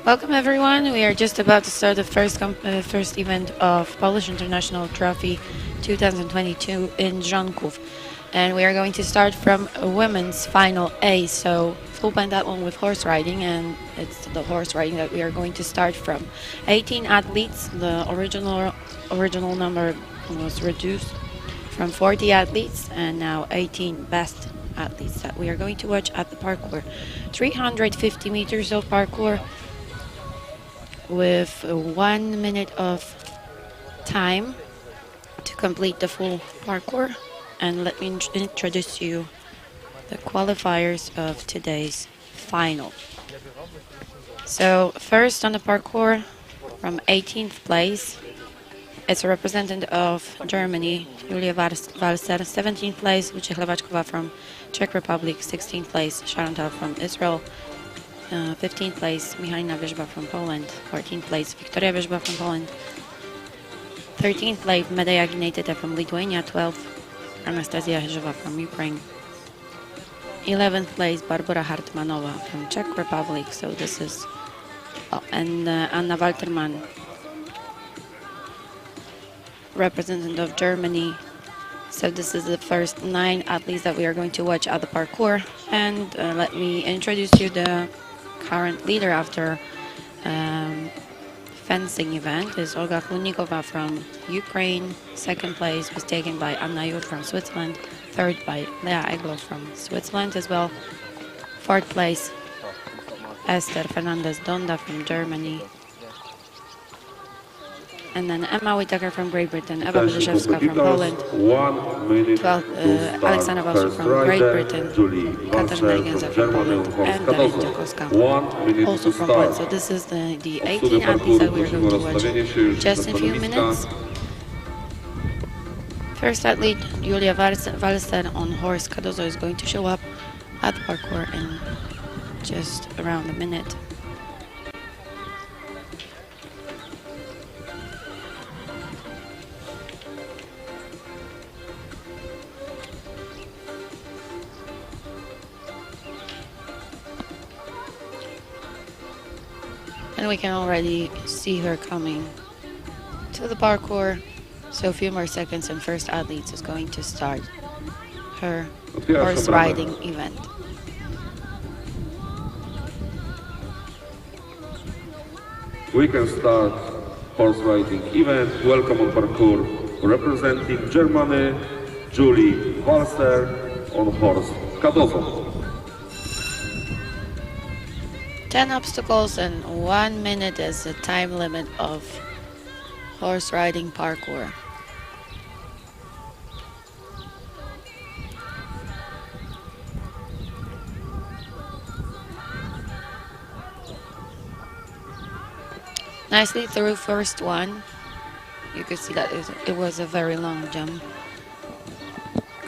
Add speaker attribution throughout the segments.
Speaker 1: Welcome everyone. We are just about to start the first event of Polish International Trophy 2022 in Drzonków. And we are going to start from women's final A, so full pentathlon with horse riding, and it's the horse riding that we are going to start from. 18 athletes, the original number was reduced from 40 athletes, and now 18 best athletes that we are going to watch at the parkour. 350 meters of parkour with 1 minute of time to complete the full parkour. And let me introduce you the qualifiers of today's final. So first on the parkour, from 18th place, it's a representative of Germany, Julia Walser. 17th place, Lucia Chlewaczkova from Czech Republic. 16th place, Sharontal from Israel. 15th place, Michalina Wierzba from Poland. 14th place, Wiktoria Wierzba from Poland. 13th place, Medeja Ginejtete from Lithuania. 12th, Anastasia Hezhova from Ukraine. 11th place, Barbara Hartmanova from Czech Republic. So this is, and Anna Waltermann, representative of Germany. So this is the first 9 athletes that we are going to watch at the parkour. And let me introduce you the current leader after fencing event is Olga Chlunikova from Ukraine. 2nd place was taken by Anna Jur from Switzerland. 3rd by Lea Egloff from Switzerland as well. 4th place, Esther Fernandez Donda from Germany. And then Emma Whittaker from Great Britain, Eva Wyszewska from Poland, 12th, Alexandra Wasu from Great Britain, Katarzyna Igienza from Poland, and Daria Dziakowska also from Poland. So this is the 18 athletes that we're going to watch just in a few minutes. First athlete, Julia Walser on horse Cardozo, is going to show up at the parkour in just around a minute. And we can already see her coming to the parkour. So a few more seconds and first athlete is going to start her horse riding event.
Speaker 2: We can start horse riding event. Welcome on parkour. Representing Germany, Julie Walser on horse Cardozo.
Speaker 1: 10 obstacles and 1 minute is the time limit of horse riding parkour. Nicely through first one. You could see that it was a very long jump.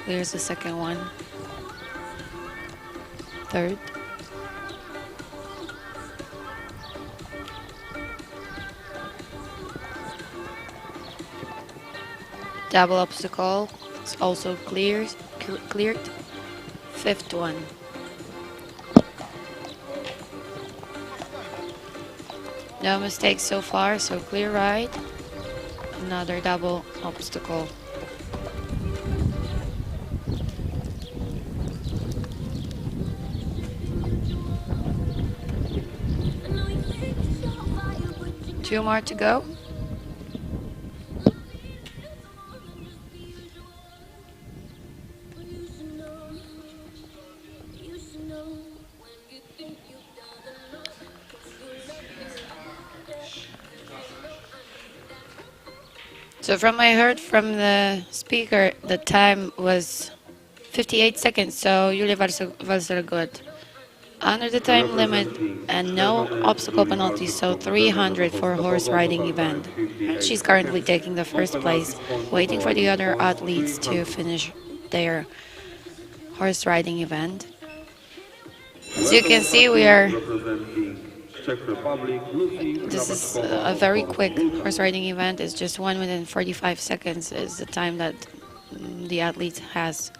Speaker 1: Clears the second one. Third. Double obstacle is also cleared. 5th one. No mistakes so far, so clear ride. Another double obstacle. Two more to go. So from what I heard from the speaker, the time was 58 seconds, so Julia Walser got under the time limit and no obstacle penalties, so 300 for horse riding event. And she's currently taking the first place, waiting for the other athletes to finish their horse riding event. As you can see, this is a very quick horse riding event. It's just 1 minute and 45 seconds is the time that the athlete has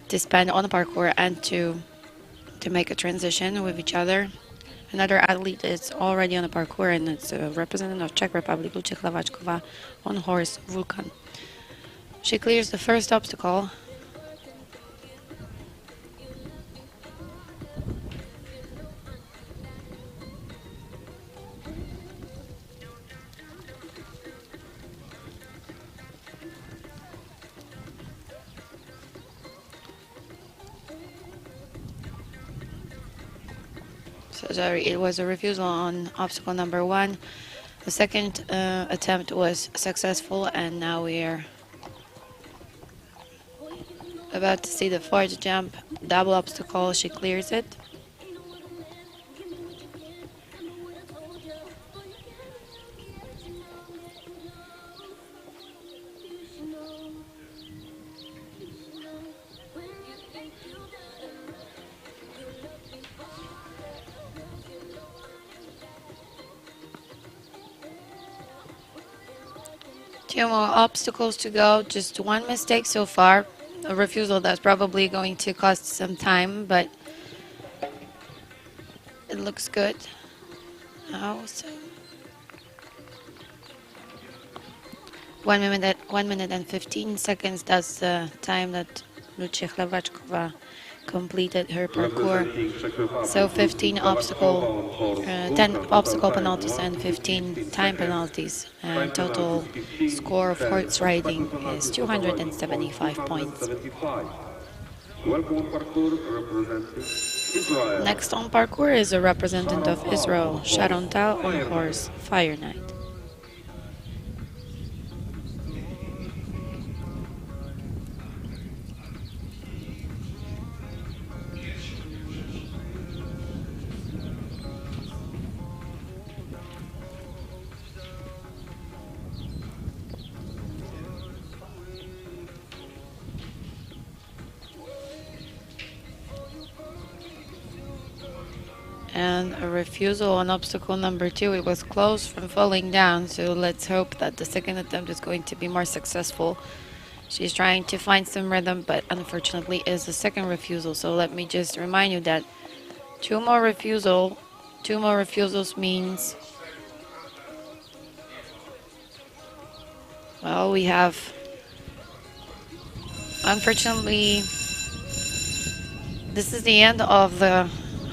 Speaker 1: to spend on the parkour and to make a transition with each other. Another athlete is already on the parkour, and it's a representative of Czech Republic, Lucia Hlavačková, on horse Vulcan. She clears the first obstacle. So sorry, it was a refusal on obstacle number 1. The second attempt was successful, and now we are about to see the fourth jump. Double obstacle, she clears it. Two more obstacles to go, just one mistake so far. A refusal that's probably going to cost some time, but it looks good. Now, so 1 minute and 15 seconds. That's the time that Lucia Hlavačková completed her parkour. So 10 obstacle penalties and 15 time penalties. And total score of horse riding is 275 points. Next on parkour is a representative of Israel, Sharon Tal, on horse Fire Knight. And a refusal on obstacle number 2. It was close from falling down, so let's hope that the second attempt is going to be more successful. She's trying to find some rhythm, but unfortunately is the second refusal. So let me just remind you that two more refusals means, well, we have, unfortunately, this is the end of the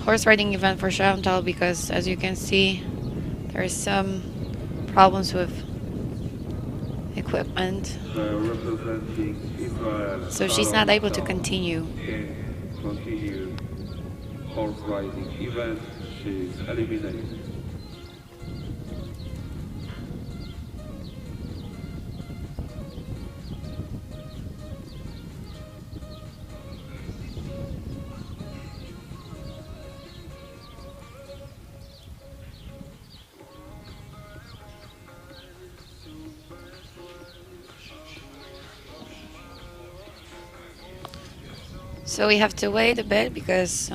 Speaker 1: horse riding event for Chantal, because as you can see there's some problems with equipment, so she's not able to continue.
Speaker 2: Horse riding event, she's eliminated.
Speaker 1: So we have to wait a bit because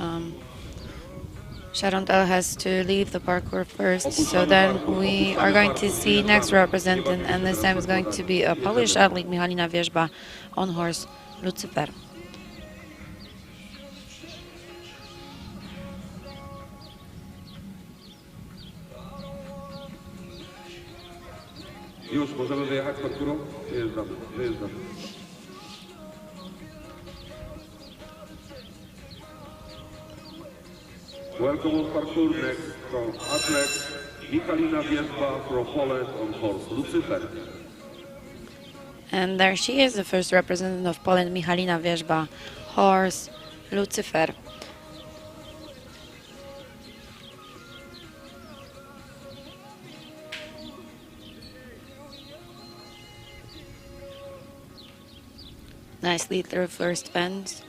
Speaker 1: Sharon Tal has to leave the parkour first. So then we are going to see next representant, and this time it's going to be a Polish athlete, Michalina Wierzba, on horse Lucifer.
Speaker 2: Już możemy wyjechać parkourą? Wyjeżdżamy. Welcome on parkour. Next from athlete Michalina Wierzba from Poland on horse Lucifer.
Speaker 1: And there she is, the first representative of Poland, Michalina Wierzba, horse Lucifer. Nicely through first bend.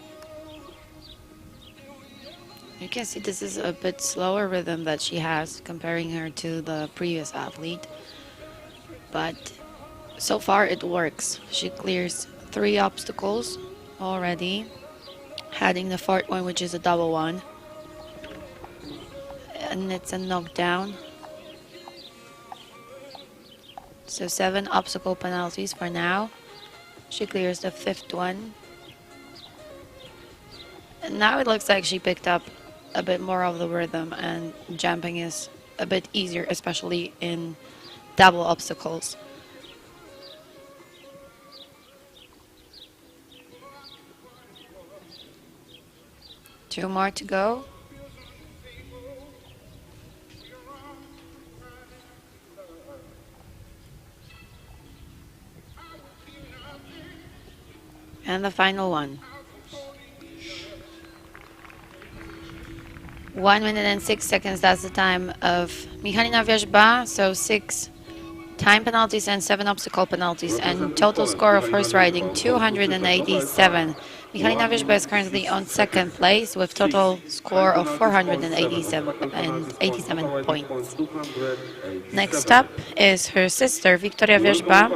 Speaker 1: You can see this is a bit slower rhythm that she has, comparing her to the previous athlete. But so far it works. She clears 3 obstacles already, heading the 4th one, which is a double one. And it's a knockdown. So 7 obstacle penalties for now. She clears the 5th one. And now it looks like she picked up a bit more of the rhythm, and jumping is a bit easier, especially in double obstacles. Two more to go. And the final one. 1 minute and 6 seconds, that's the time of Michalina Wierzba, so 6 time penalties and 7 obstacle penalties, and total score of horse riding 287. Michalina Wierzba is currently on second place with total score of 487 points. Next up is her sister Wiktoria Wierzba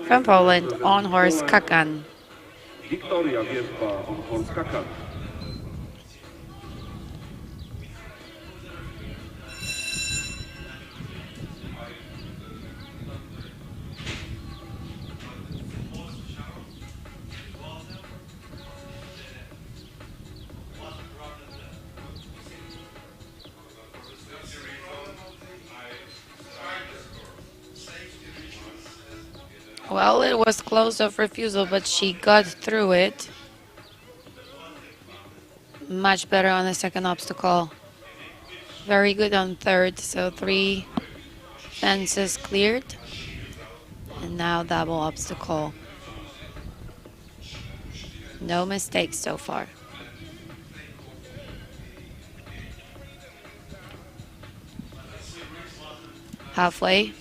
Speaker 1: from Poland on horse Kakan.
Speaker 2: Wiktoria Wierzba on horse Kakan.
Speaker 1: Well, it was close of refusal, but she got through it. Much better on the second obstacle. Very good on third, so 3 fences cleared. And now double obstacle. No mistakes so far. Halfway.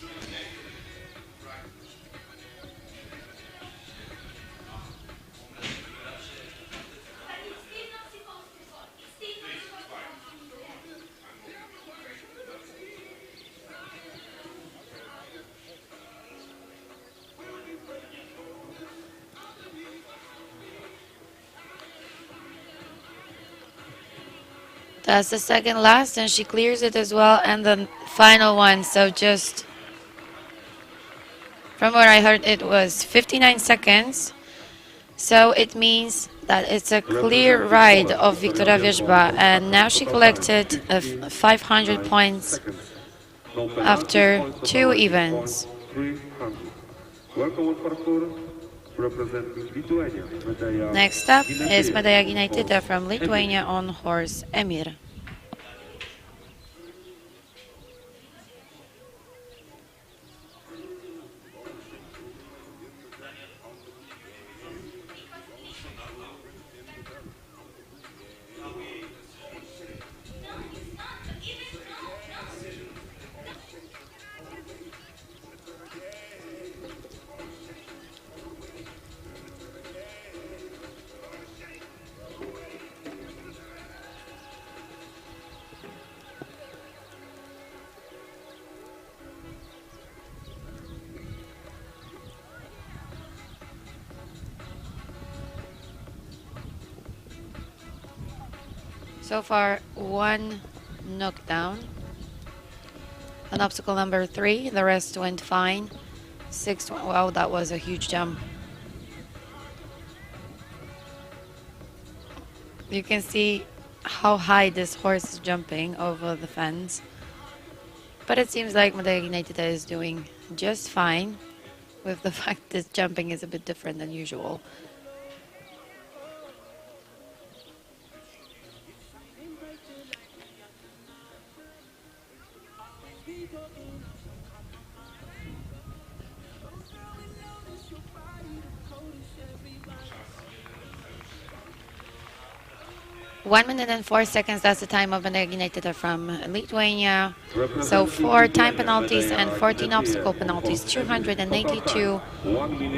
Speaker 1: That's the second last, and she clears it as well, and the final one. So just from what I heard, it was 59 seconds. So it means that it's a clear ride of Wiktoria Wierzba, and now she collected 500 points after 2 events. Next up is Medaja Ginaitytė from Lithuania on horse Emir. So far, 1 knockdown. On obstacle number 3, the rest went fine. 6, wow, that was a huge jump. You can see how high this horse is jumping over the fence. But it seems like Medaja Ginaitytė is doing just fine, with the fact this jumping is a bit different than usual. One minute and 4 seconds, that's the time of Medaja Ginaitytė from Lithuania. So 4 time penalties and 14 obstacle penalties, 282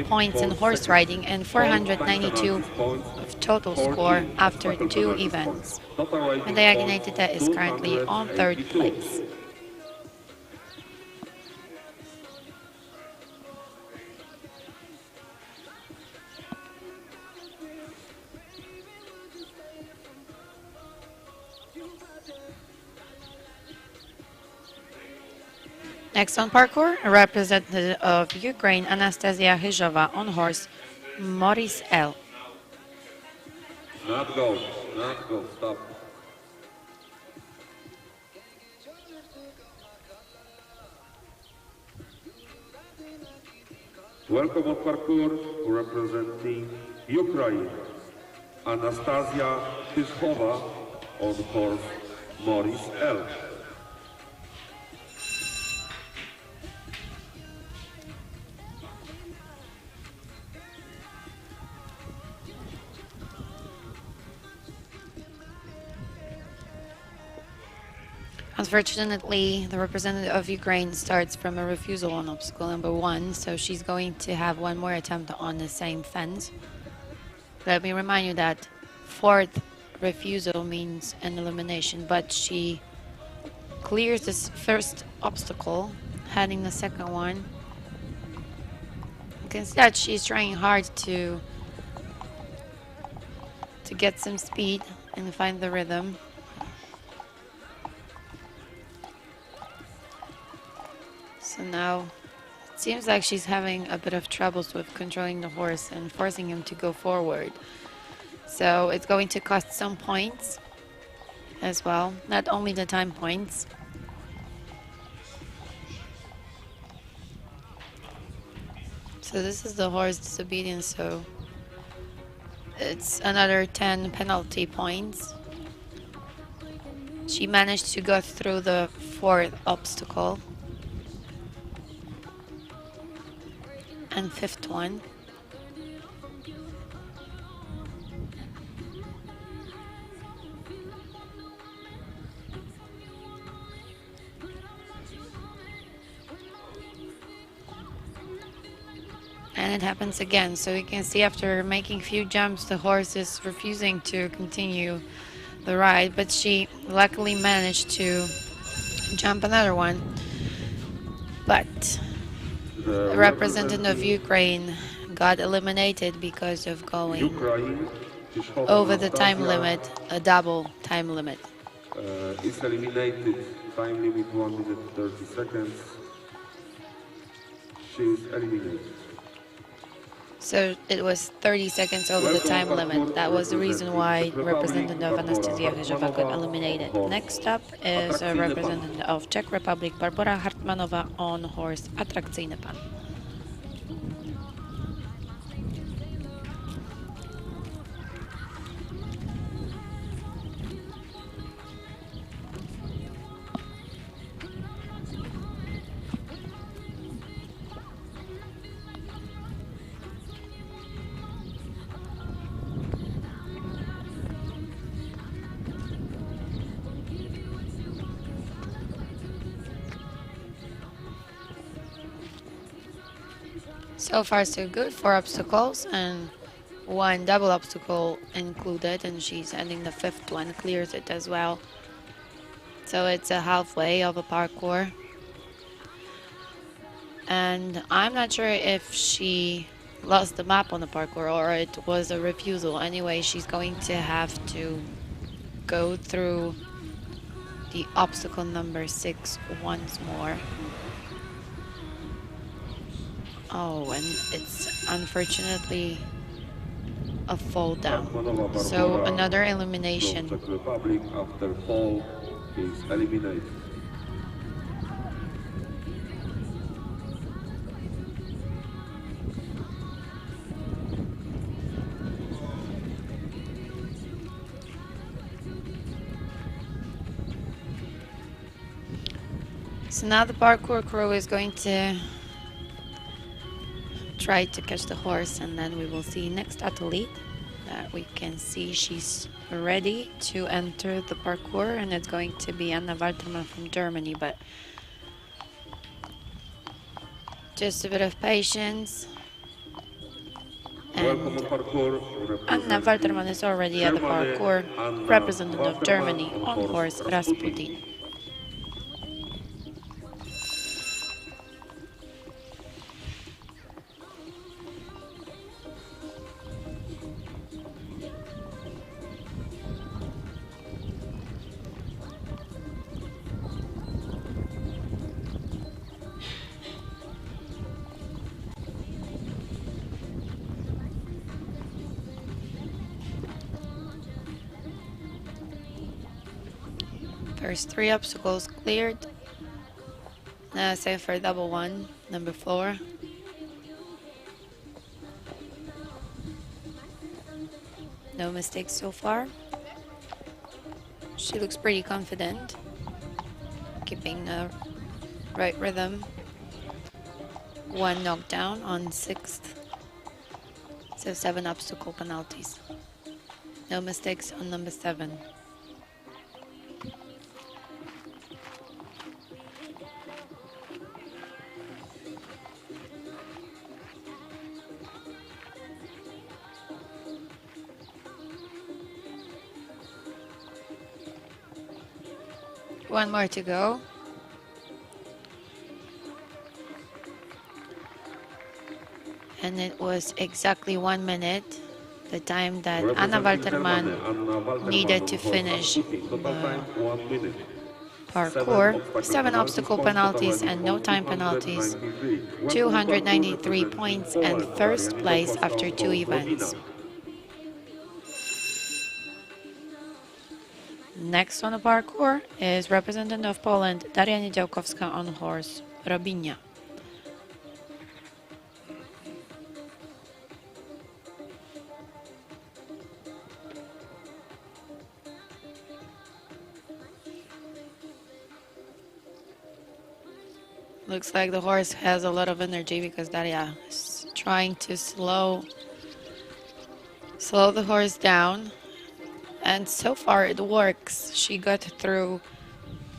Speaker 1: points in horse riding and 492 of total score after 2 events. Medaja Ginaitytė is currently on 3rd place. Next on parkour, a representative of Ukraine, Anastasia Hyzhova on horse Maurice L.
Speaker 2: Not go, stop. Welcome on parkour representing Ukraine. Anastasia Tyszkowa on horse Maurice L.
Speaker 1: Unfortunately, the representative of Ukraine starts from a refusal on obstacle number 1, so she's going to have one more attempt on the same fence. Let me remind you that fourth refusal means an elimination, but she clears this first obstacle, heading the second one. You can see that she's trying hard to get some speed and find the rhythm. So now it seems like she's having a bit of troubles with controlling the horse and forcing him to go forward. So it's going to cost some points as well, not only the time points. So this is the horse disobedience, so it's another 10 penalty points. She managed to go through the fourth obstacle. And fifth one. And it happens again. So you can see after making few jumps, the horse is refusing to continue the ride, but she luckily managed to jump another one. But the representative of Ukraine got eliminated because of going over the time limit, a double time limit.
Speaker 2: Is eliminated, time limit 1 minute 30 seconds. She is eliminated.
Speaker 1: So it was 30 seconds over the time limit. That was the reason why Representative Anastasia Chyżowa got eliminated. Next up is a representative of Czech Republic, Barbara Hartmanowa on horse Atrakcyjny Pan. So far so good, 4 obstacles and 1 double obstacle included, and she's ending the 5th one, clears it as well. So it's a halfway of a parkour. And I'm not sure if she lost the map on the parkour or it was a refusal. Anyway, she's going to have to go through the obstacle number 6 once more. Oh, and it's unfortunately a fall down. So another elimination.
Speaker 2: Czech Republic after fall is eliminated.
Speaker 1: So now the parkour crew is going to try to catch the horse, and then we will see next athlete that we can see she's ready to enter the parkour, and it's going to be Anna Waltermann from Germany. But just a bit of patience. And Anna Waltermann is already at the parkour, representative of Germany on horse Rasputin. First 3 obstacles cleared. Now same for double one, number 4. No mistakes so far. She looks pretty confident, keeping the right rhythm. One knockdown on 6th. So 7 obstacle penalties. No mistakes on number 7. One more to go. And it was exactly 1 minute, the time that Anna Walterman needed to finish the parkour. 7 obstacle penalties and no time penalties. 293 points and first place after 2 events. Next on the parkour is representative of Poland, Daria Niedziałkowska on horse, Robinia. Looks like the horse has a lot of energy because Daria is trying to slow the horse down. And so far it works. She got through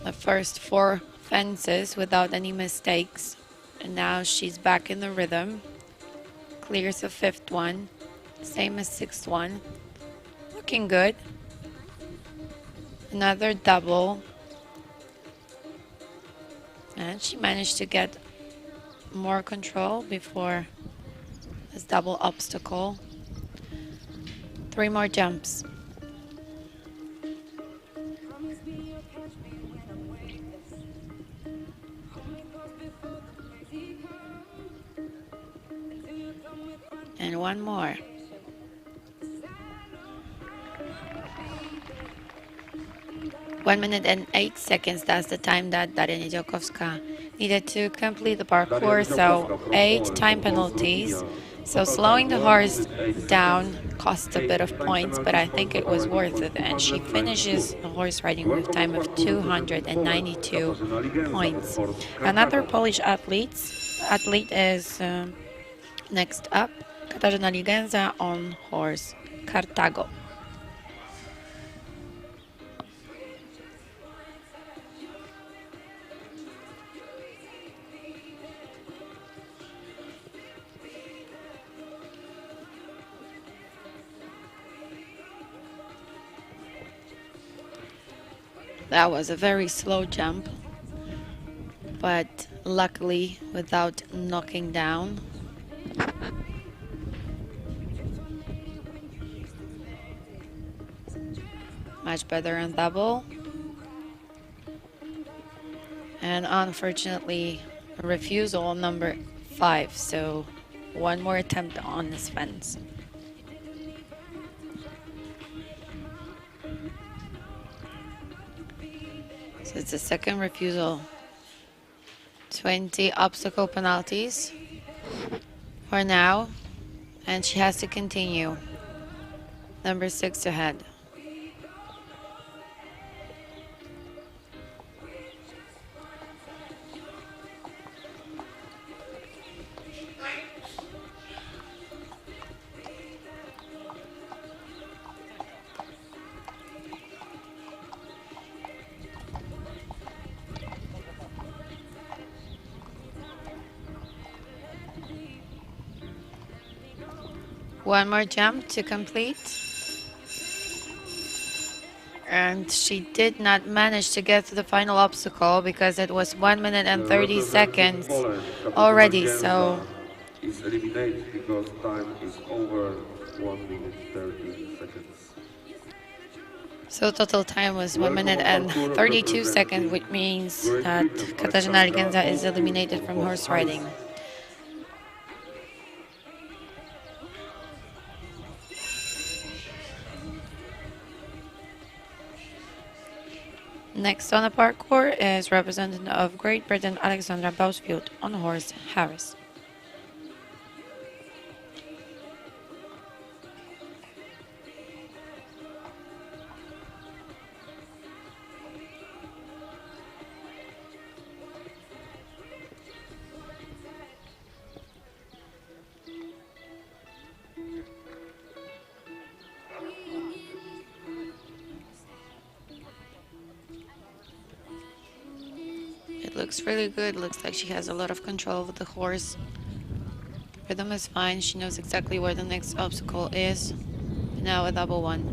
Speaker 1: the first 4 fences without any mistakes. And now she's back in the rhythm. Clears the 5th one. Same as 6th one. Looking good. Another double. And she managed to get more control before this double obstacle. 3 more jumps. And 1 more. One minute and 8 seconds, that's the time that Daria Niedziałkowska needed to complete the parkour, so 8 time penalties. So slowing the horse down cost a bit of points, but I think it was worth it, and she finishes the horse riding with time of 292 points. Another Polish athlete is next up, Katarzyna Ligenza on horse, Cartago. That was a very slow jump, but luckily without knocking down. Much better on double. And unfortunately, a refusal on number 5, so 1 more attempt on this fence. So it's a second refusal. 20 obstacle penalties for now, and she has to continue. Number 6 ahead. One more jump to complete. And she did not manage to get to the final obstacle because it was 1 minute and 30 seconds already, so
Speaker 2: is eliminated because time is over 1 minute 30 seconds.
Speaker 1: So total time was 1 minute and 32 seconds, which means that Katarzyna Ligenza is eliminated from horse riding. Next on the parkour is representative of Great Britain, Alexandra Bousfield, on horse Harris. looks really good. Looks like she has a lot of control over the horse. Rhythm is fine. She knows exactly where the next obstacle is. Now a double one.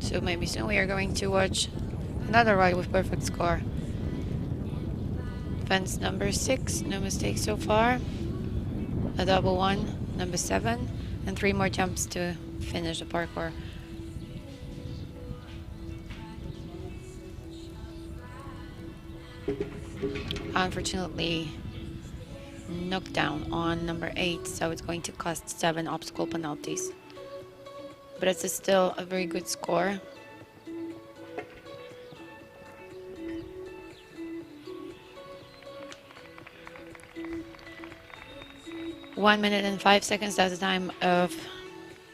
Speaker 1: So maybe soon we are going to watch another ride with perfect score. Fence number 6, no mistakes so far. A double one, number 7, and 3 more jumps to finish the parkour. Unfortunately, knocked down on number 8, so it's going to cost 7 obstacle penalties. But it's still a very good score. One minute and 5 seconds, that's the time of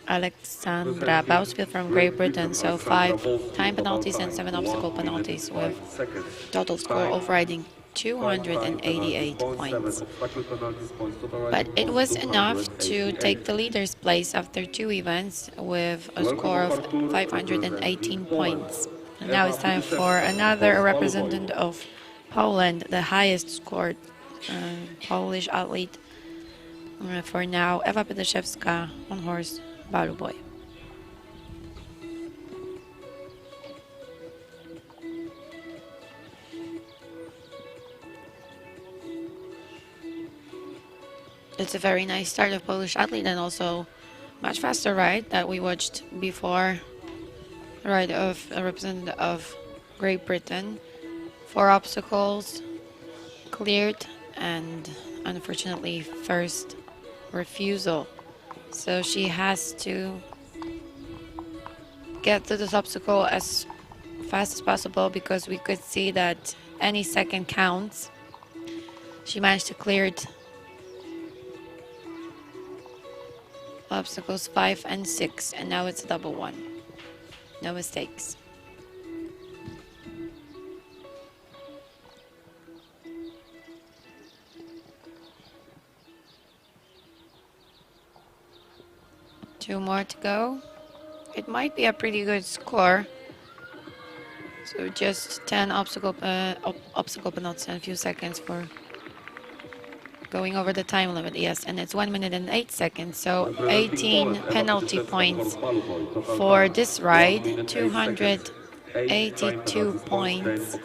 Speaker 1: Alexandra Bausfield from Great Britain. So 5 time penalties and 7 obstacle penalties with total score overriding 288 points. But it was enough to take the leader's place after 2 events with a score of 518 points. And now it's time for another representative of Poland, the highest scored Polish athlete for now, Ewa Pedeszewska on horse, Balu Boy. It's a very nice start of Polish athlete and also much faster ride that we watched before. Ride of a representative of Great Britain. 4 obstacles cleared and unfortunately first refusal. So she has to get to this obstacle as fast as possible because we could see that any second counts. She managed to clear it. Obstacles 5 and 6, and now it's a double one. No mistakes. Two more to go. It might be a pretty good score. So just 10 obstacle penalties and a few seconds for going over the time limit. Yes, and it's 1 minute and 8 seconds. So 18 penalty points for this ride. 282 points.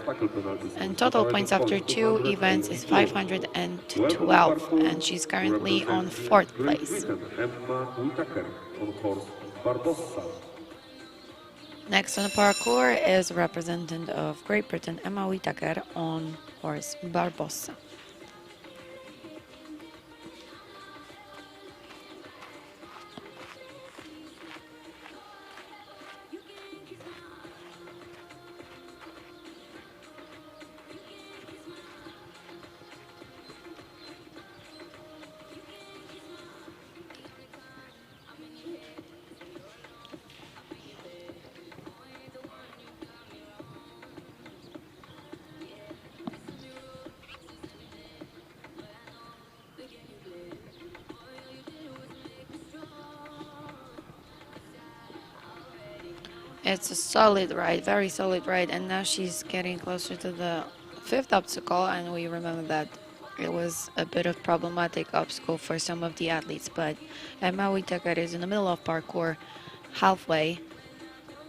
Speaker 1: And total points after 2 events is 512. And she's currently on 4th place. Next on the parkour is a representative of Great Britain, Emma Whittaker on horse Barbossa. It's a solid ride, very solid ride, and now she's getting closer to the 5th obstacle, and we remember that it was a bit of problematic obstacle for some of the athletes, but Emma Whittaker is in the middle of parkour, halfway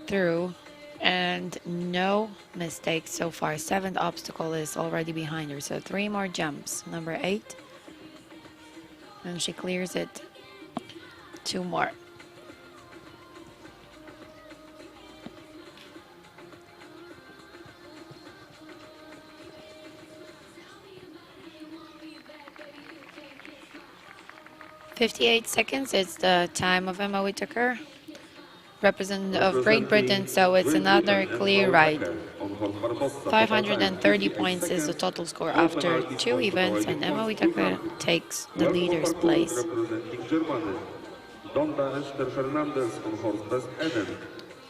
Speaker 1: through, and no mistakes so far. 7th obstacle is already behind her, so 3 more jumps. Number 8, and she clears it. 2 more. .58 seconds, it's the time of Emma Whittaker, representative of Great Britain, so it's another clear ride. 530 points is the total score after 2 events, and Emma Whittaker takes the leader's place.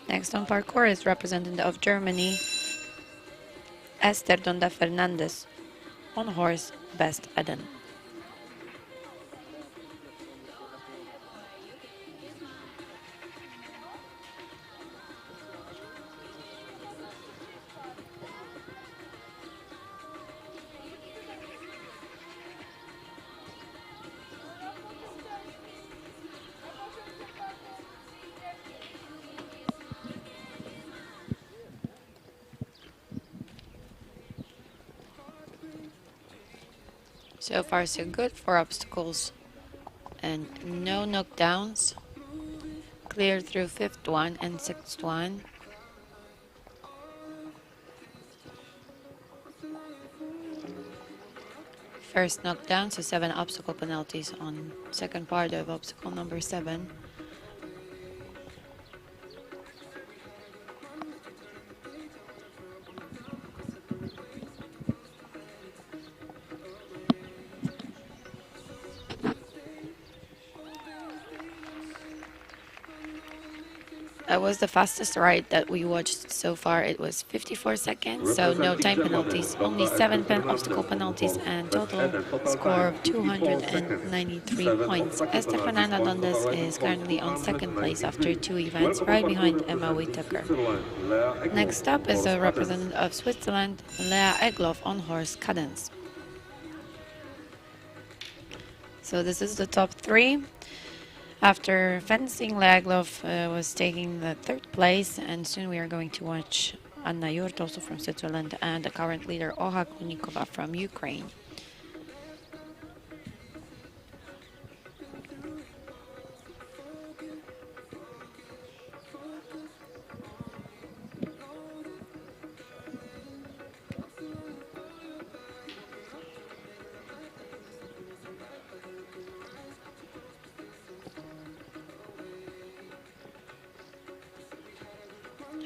Speaker 1: Next on parkour is representative of Germany, Esther Donda Fernandez, on horse Best Eden. So far, so good for obstacles and no knockdowns. Clear through fifth one and sixth one. First knockdown, so 7 obstacle penalties on second part of obstacle number 7. That was the fastest ride that we watched so far. It was 54 seconds, so no time penalties, only 7 obstacle penalties, and total score of 293 points. Esther Fernandez is currently on second place after 2 events, right behind Emma Whitaker. Next up is a representative of Switzerland, Lea Egloff on horse Cadence. So this is the top 3. After fencing, Lea Egloff was taking the 3rd place, and soon we are going to watch Anna Jurt, also from Switzerland, and the current leader Olha Klunikova from Ukraine.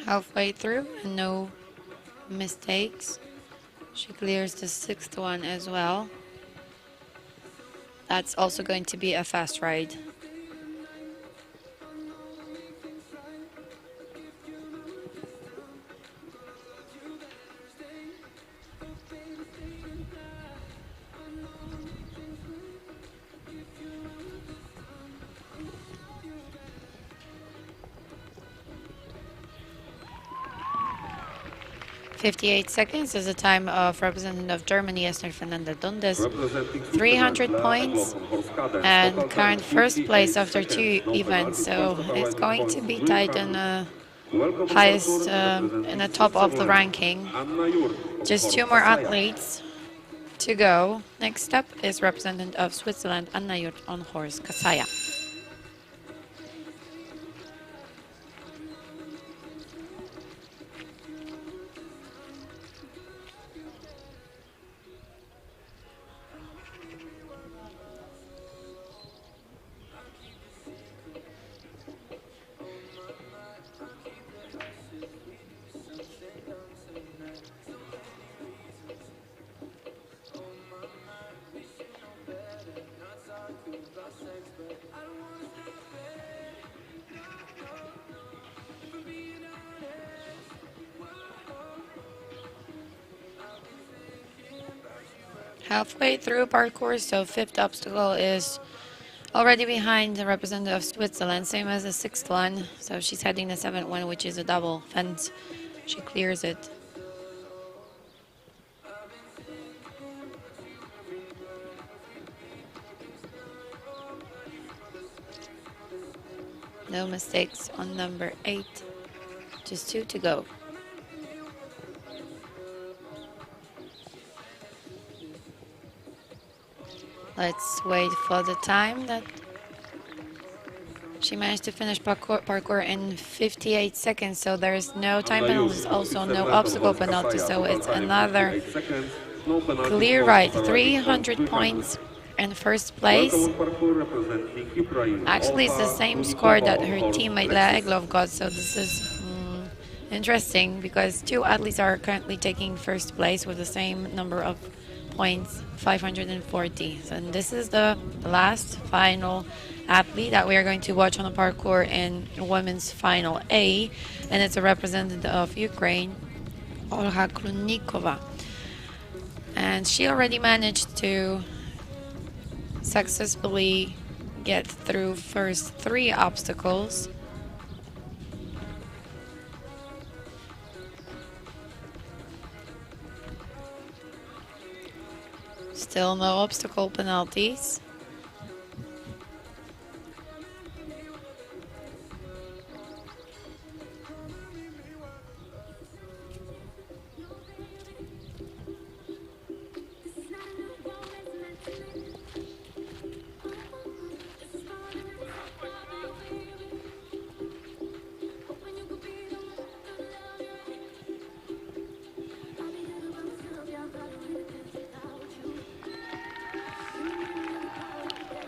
Speaker 1: Halfway through, and no mistakes. She clears the 6th one as well. That's also going to be a fast ride. .58 seconds is the time of representative of Germany, Esther Fernandez. 300 points and current first place after 2 events, so it's going to be tight in the highest, in the top of the ranking. Just 2 more athletes to go. Next up is representative of Switzerland, Anna Jurt on horse Kasaya. Halfway through parkour, so 5th obstacle is already behind the representative of Switzerland, same as the 6th one. So she's heading the 7th one, which is a double fence. She clears it. No mistakes on number 8. Just 2 to go. Let's wait for the time that she managed to finish parkour in 58 seconds, so there's no time penalties, also no obstacle penalty, so it's another clear ride. 300 points in first place. Actually, it's the same score that her teammate Lea Egloff got, so this is interesting because 2 athletes are currently taking first place with the same number of points, 540. So, and this is the last final athlete that we are going to watch on the parkour in women's final A, and it's a representative of Ukraine, Olha Klunikova. And she already managed to successfully get through first 3 obstacles. Still no obstacle penalties.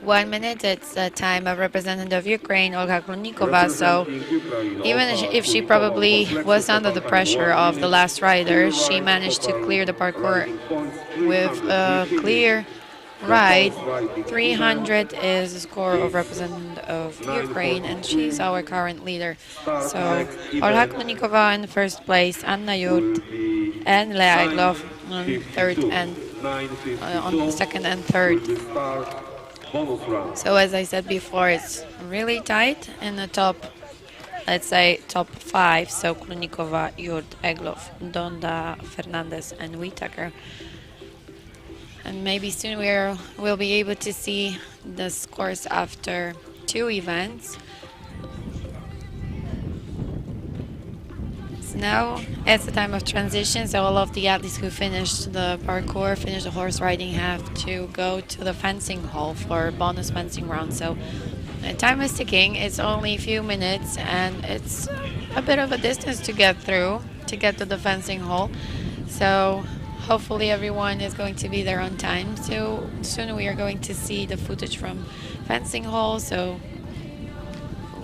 Speaker 1: 1 minute. It's the time of representative of Ukraine, Olga Klonikova. So even if she probably was under the pressure of the last rider, she managed to clear the parkour with a clear ride. 300 is the score of representative of Ukraine, and she's our current leader. So Olga Klonikova in first place, Anna Yurt and Lea Eglov on third and on the second and third. So as I said before, it's really tight in the top, let's say top 5. So Klonikova, Yurt, Eglov, Donda, Fernandez, and Whitaker. And maybe soon we'll be able to see the scores after 2 events. So now it's the time of transition. So all of the athletes who finished the parkour, finished the horse riding, have to go to the fencing hall for bonus fencing round. So time is ticking. It's only a few minutes, and it's a bit of a distance to get through to get to the fencing hall. So hopefully everyone is going to be there on time. So soon we are going to see the footage from fencing hall. So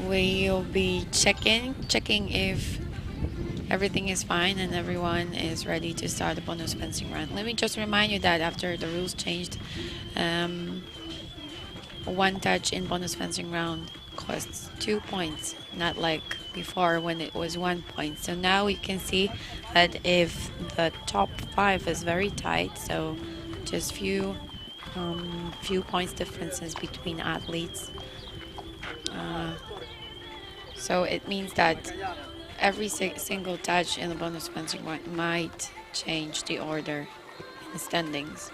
Speaker 1: we'll be checking if everything is fine and everyone is ready to start the bonus fencing round. Let me just remind you that after the rules changed, 1 touch in bonus fencing round costs 2 points, not like before when it was 1 point. So now we can see that if the top 5 is very tight, so just few points differences between athletes. So it means that every single touch in the bonus fencing round might change the order in the standings.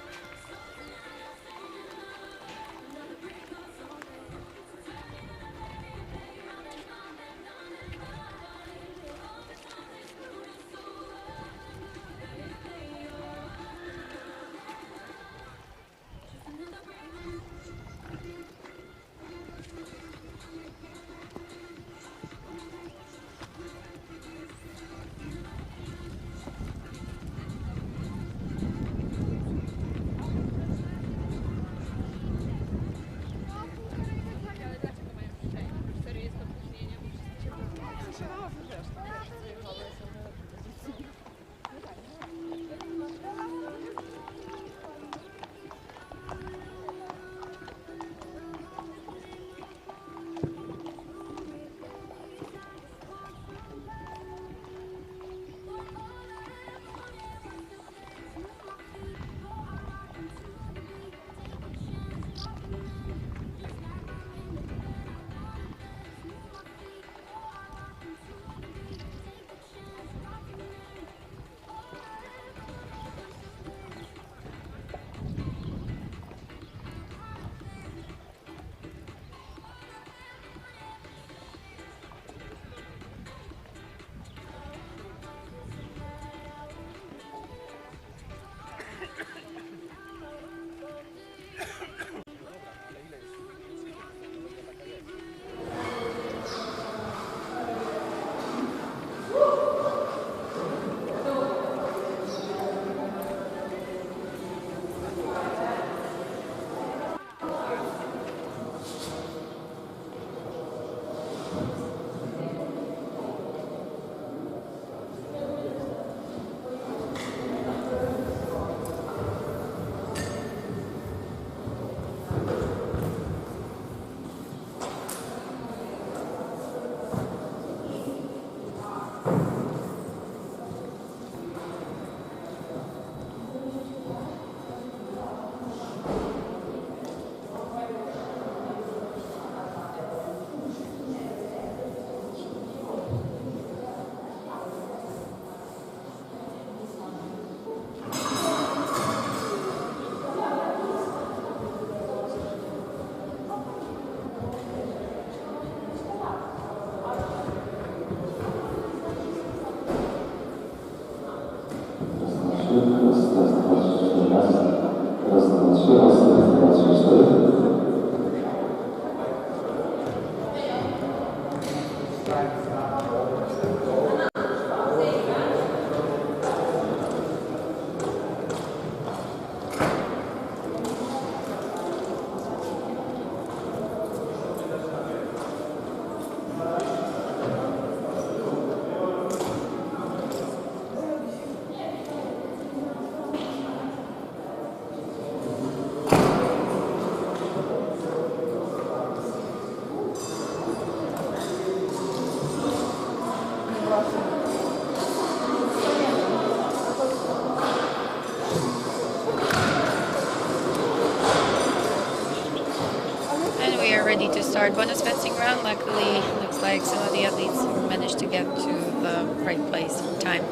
Speaker 1: ready to start bonus fencing round. Luckily, looks like some of the athletes managed to get to the right place in time.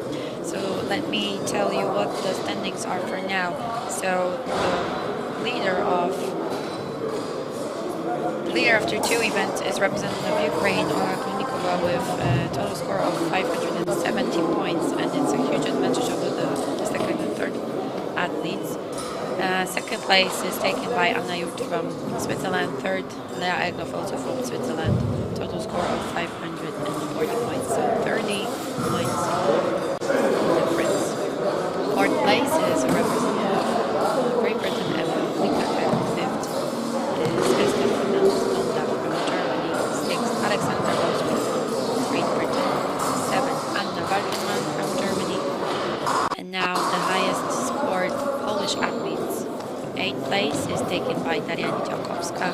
Speaker 1: So let me tell you what the standings are for now. So the leader after two events is representative of Ukraine, Olga Konikova, with a total score of 570 points, and it's a huge advantage over the second and third athletes. Second place is taken by Anna Jurt from Switzerland. Third, Lea Egloff, also from Switzerland. Total score of 540 points, so 30 points difference. Fourth place is a representative of Great Britain, Emma Lika. Fifth is Esther from Germany. Sixth, Alexander Rose from Great Britain. Seventh, Anna Walkenmann from Germany. And now the highest scored Polish athletes. Eighth place is taken by Daria Niciokowska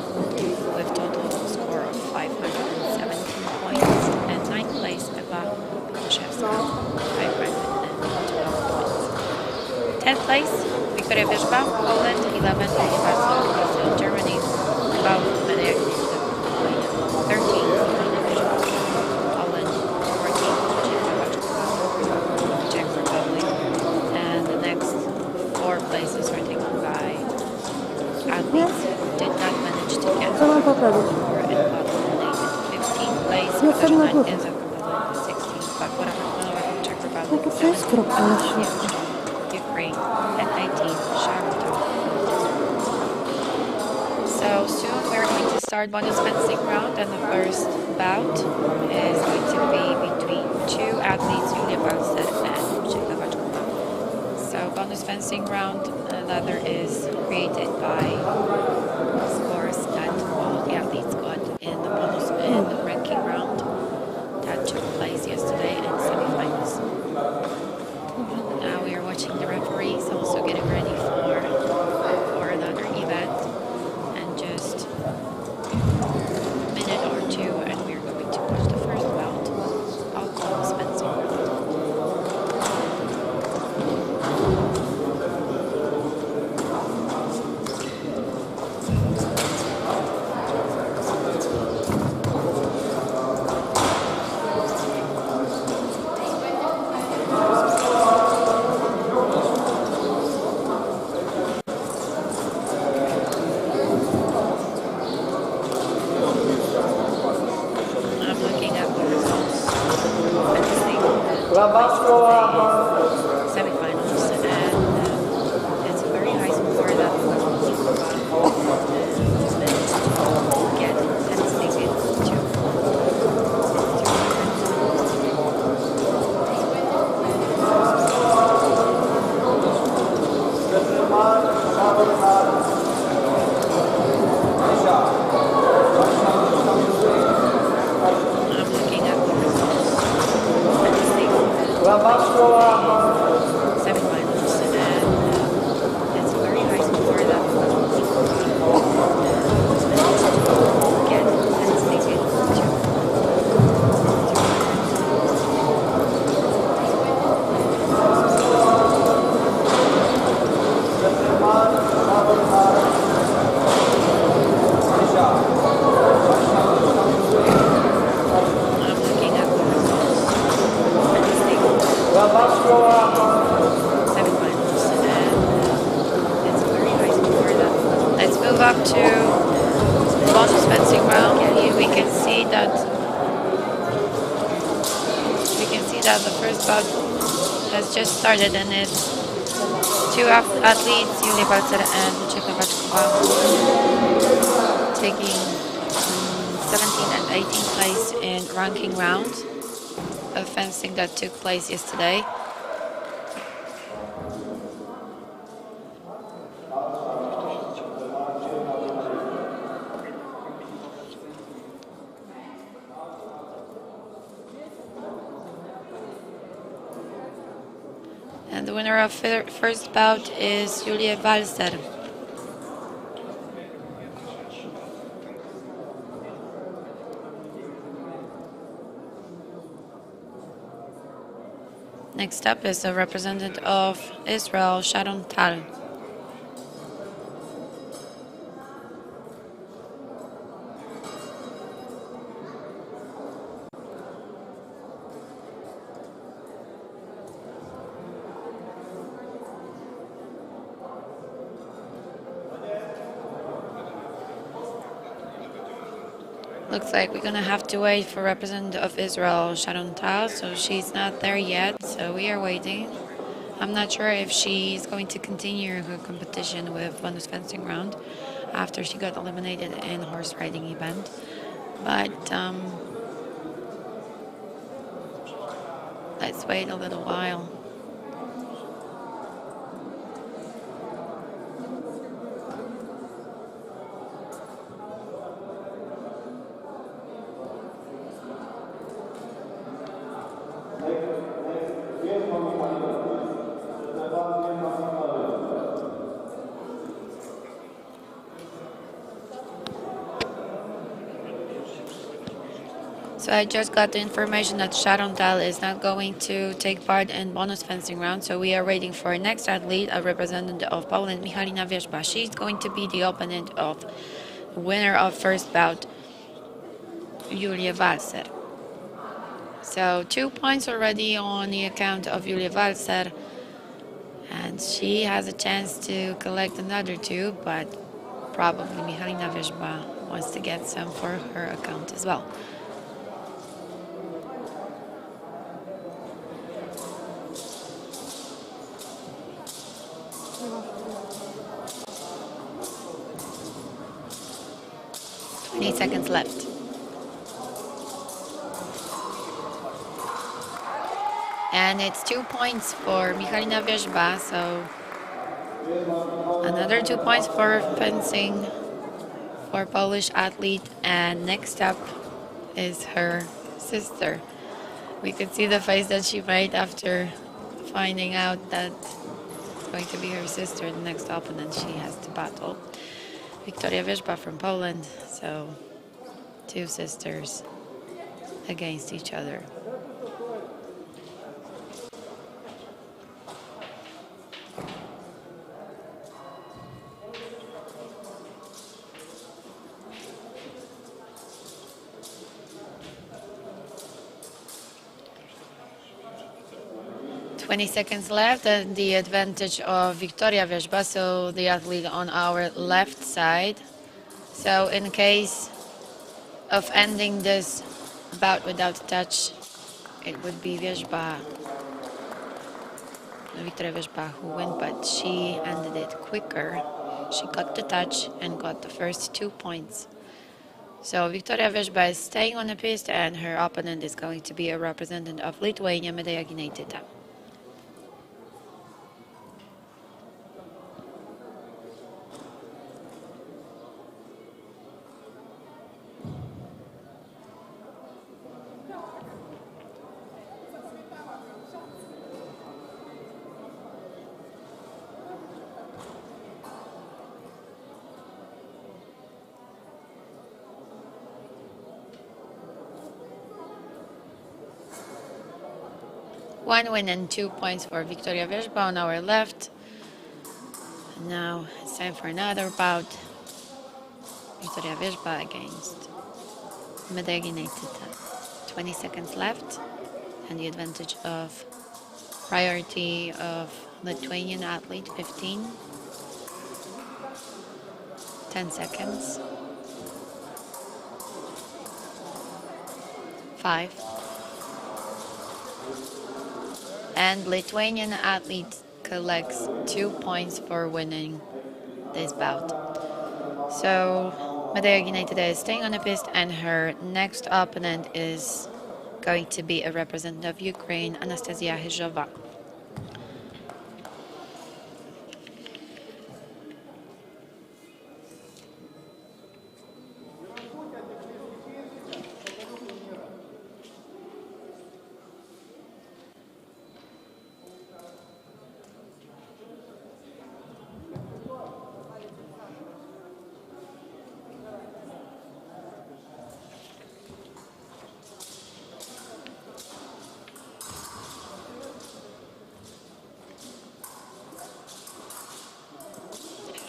Speaker 1: with total score of 517 points. And ninth place, Ewa Piaszewska, 512 points. 10th place, Wiktoria Wierzba, Poland. 11th, Brazil, Germany. 12th, Media 13th, Poland. 14th, Czech Republic. And the next four places are taken by athletes who did not manage to get or in bottom 15th place, Katarzyna Jędrzejczyk, 16th, Barbara Chmielowa from Czech Republic, 17th, Ukraine, and 18th, Charlotte. So soon we're going to start bonus fencing round, and the first bout is going to be between two athletes, Julia Balcer and Czeka Waczkova. So bonus fencing round ladder is created by scores that all the athletes got in the ranking round that took place yesterday in semifinals. Now we are watching the referees also getting ready for another event, and just a minute or two, and we're going to watch the first bout of bonus fencing round. Semifinals, and it's a very high score that managed to get 10 tickets to I'm looking at the results. Semifinals, and it's a very high score that managed to get 10 tickets to I'm looking at the results. Semifinals, and it's a very high score that. Let's move up to the bonus fencing round. Here we can see that the first bout has just started, and it's two athletes, Julia Balcer and Czeka Waczkova, taking 17th and 18th place in ranking round of fencing that took place yesterday. And the winner of first bout is Julia Balcer. Next up is a representative of Israel, Sharon Tal. Looks like we're gonna have to wait for representative of Israel, Sharon Tal, so she's not there yet, so we are waiting. I'm not sure if she's going to continue her competition with bonus fencing round after she got eliminated in horse riding event. But let's wait a little while. So I just got the information that Sharon Tal is not going to take part in bonus fencing round. So we are waiting for our next athlete, a representative of Poland, Michalina Wierzba. She's going to be the opponent of winner of first bout, Julia Walser. So 2 points already on the account of Julia Walser. And she has a chance to collect another 2, but probably Michalina Wierzba wants to get some for her account as well. Seconds left. And it's 2 points for Michalina Wierzba, so another 2 points for fencing for Polish athlete. And next up is her sister. We could see the face that she made after finding out that it's going to be her sister, the next opponent she has to battle. Wiktoria Wierzba from Poland, so 2 sisters against each other. Seconds left, and the advantage of Wiktoria Wierzba, so the athlete on our left side. So in case of ending this bout without touch, it would be Wierzba, Wiktoria Wierzba who win, but she ended it quicker. She got the touch and got the first 2 points. So Wiktoria Wierzba is staying on the piste, and her opponent is going to be a representative of Lithuania, Medea Gineitytė. One win and 2 points for Wiktoria Wierzba on our left. And now it's time for another bout. Wiktoria Wierzba against Medea Gineitytė. 20 seconds left, and the advantage of priority of Lithuanian athlete, 15. 10 seconds. 5. And Lithuanian athlete collects 2 points for winning this bout. So Medea Gineitytė is staying on the piste, and her next opponent is going to be a representative of Ukraine, Anastasia Hyzhova.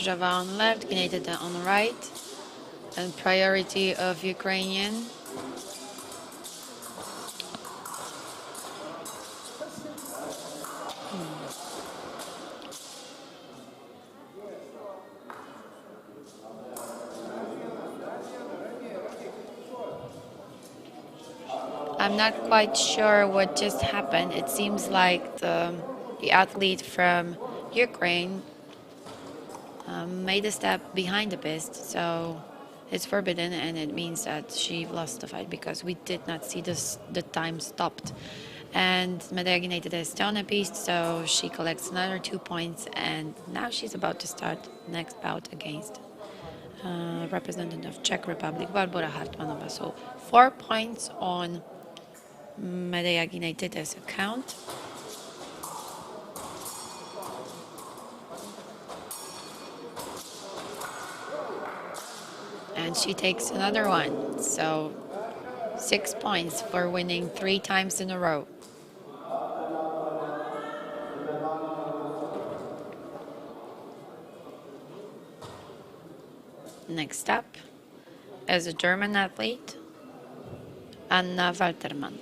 Speaker 1: Java on left, Gineitytė on right, and priority of Ukrainian. I'm not quite sure what just happened. It seems like the athlete from Ukraine made a step behind the pist, so it's forbidden, and it means that she lost the fight because we did not see the time stopped. And Medea Gineited is still on a piste, so she collects another 2 points, and now she's about to start next bout against representative of Czech Republic, Barbara Hartmanova. So 4 points on Medea Gineityt's account. And she takes another one. So 6 points for winning 3 times in a row. Next up is a German athlete, Anna Waltermann.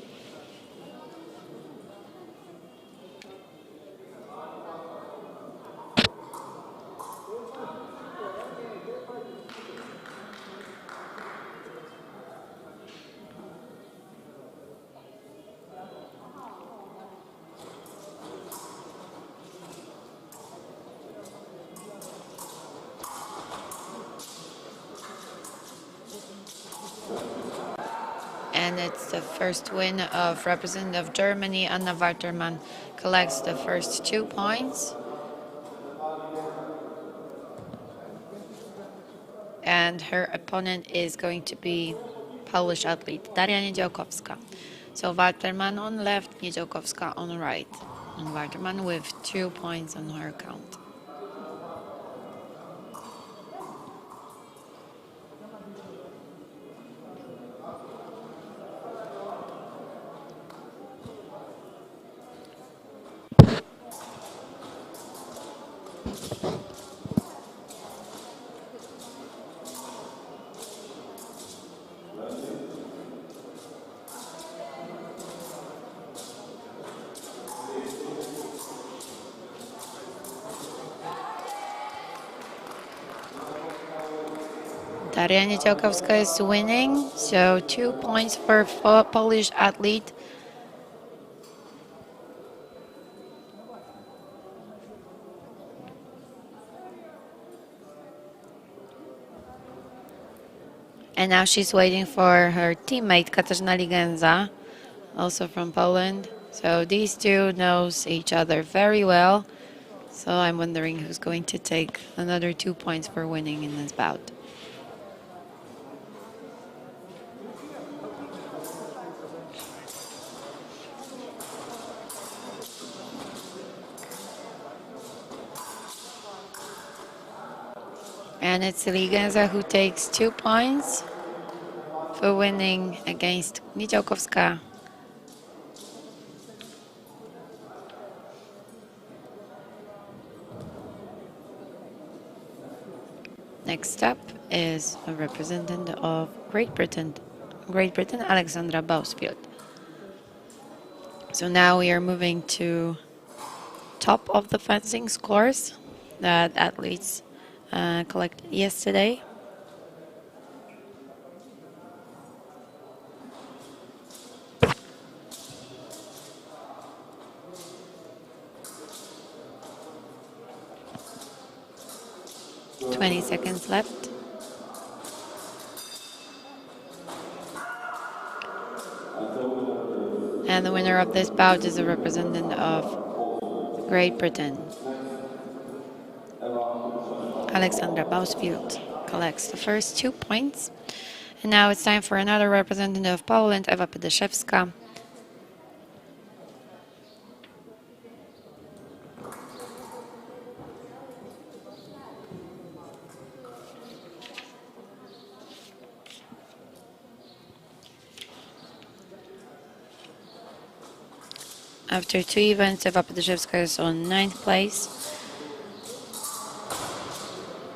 Speaker 1: And it's the first win of representative Germany. Anna Waltermann collects the first 2 points. And her opponent is going to be Polish athlete Daria Niedziałkowska. So Waltermann on left, Niedziałkowska on right. And Waltermann with 2 points on her account. Daria Niedziałkowska is winning, so 2 points for Polish athlete. And now she's waiting for her teammate Katarzyna Ligenza, also from Poland. So these two knows each other very well. So I'm wondering who's going to take another 2 points for winning in this bout. And it's Ligenza who takes 2 points for winning against Niedziałkowska. Next up is a representative of Great Britain, Alexandra Bausfield. So now we are moving to top of the fencing scores that athletes collected yesterday. Seconds left. And the winner of this bout is a representative of Great Britain. Alexandra Bausfield collects the first 2 points. And now it's time for another representative of Poland, Ewa Pedeszewska. After 2 events, Ewa Pedeszewska is on 9th place.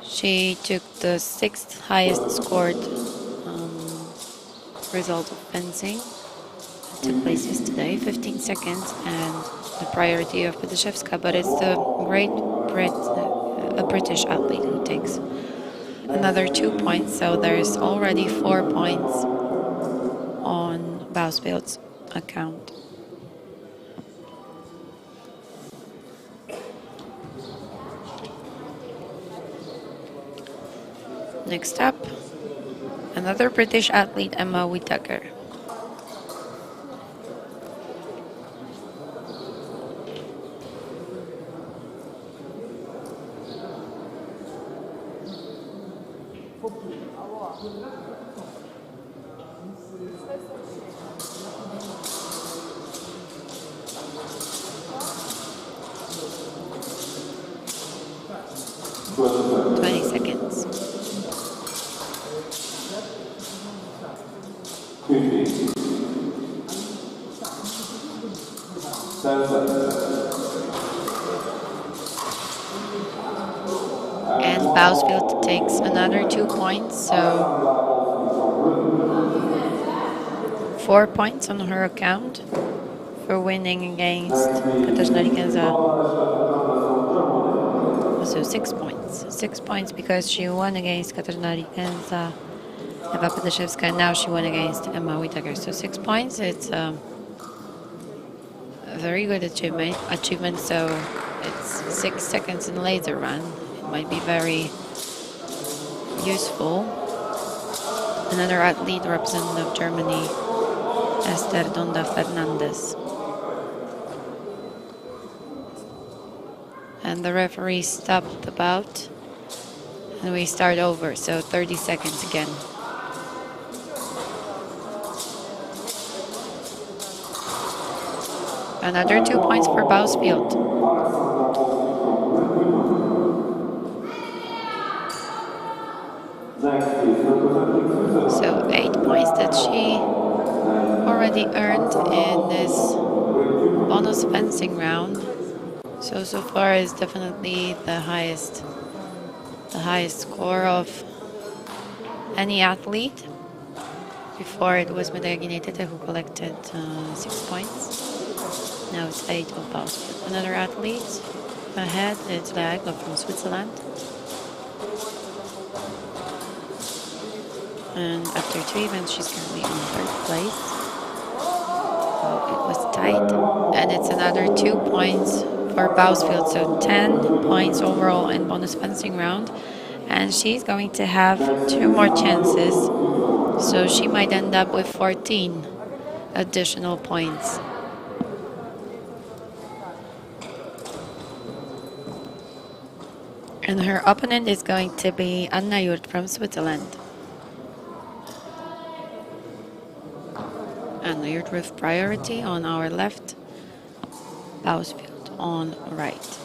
Speaker 1: She took the 6th highest scored result of fencing. It took place yesterday, 15 seconds, and the priority of Pedeszewska, but it's the a British athlete who takes another 2 points, so there's already 4 points on Bausfield's account. Next up, another British athlete, Emma Whittaker. And Bousfield takes another 2 points, so 4 points on her account for winning against Katarzyna Rigenza. So 6 points. 6 points because she won against Katarzyna Rigenza, Ewa Pedeszewska, and now she won against Emma Whittaker. So 6 points. It's a very good achievement. So it's 6 seconds in laser run. It might be very useful. Another athlete, representative of Germany, Esther Donda Fernandez. And the referee stopped the bout, and we start over, so 30 seconds again. Another 2 points for Bousfield. So 8 points that she already earned in this bonus fencing round. So far is definitely the highest score of any athlete. Before it was Medea Guinea-Tete who collected 6 points. Now it's 8 of Bousfield. Another athlete ahead, it's Lea Egloff from Switzerland. And after 2 events, she's currently in 3rd place. So it was tight. And it's another 2 points for Bousfield, so 10 points overall in bonus fencing round. And she's going to have 2 more chances. So she might end up with 14 additional points. And her opponent is going to be Anna Jurt from Switzerland. Anna Jurt with priority on our left, Bousfield on right.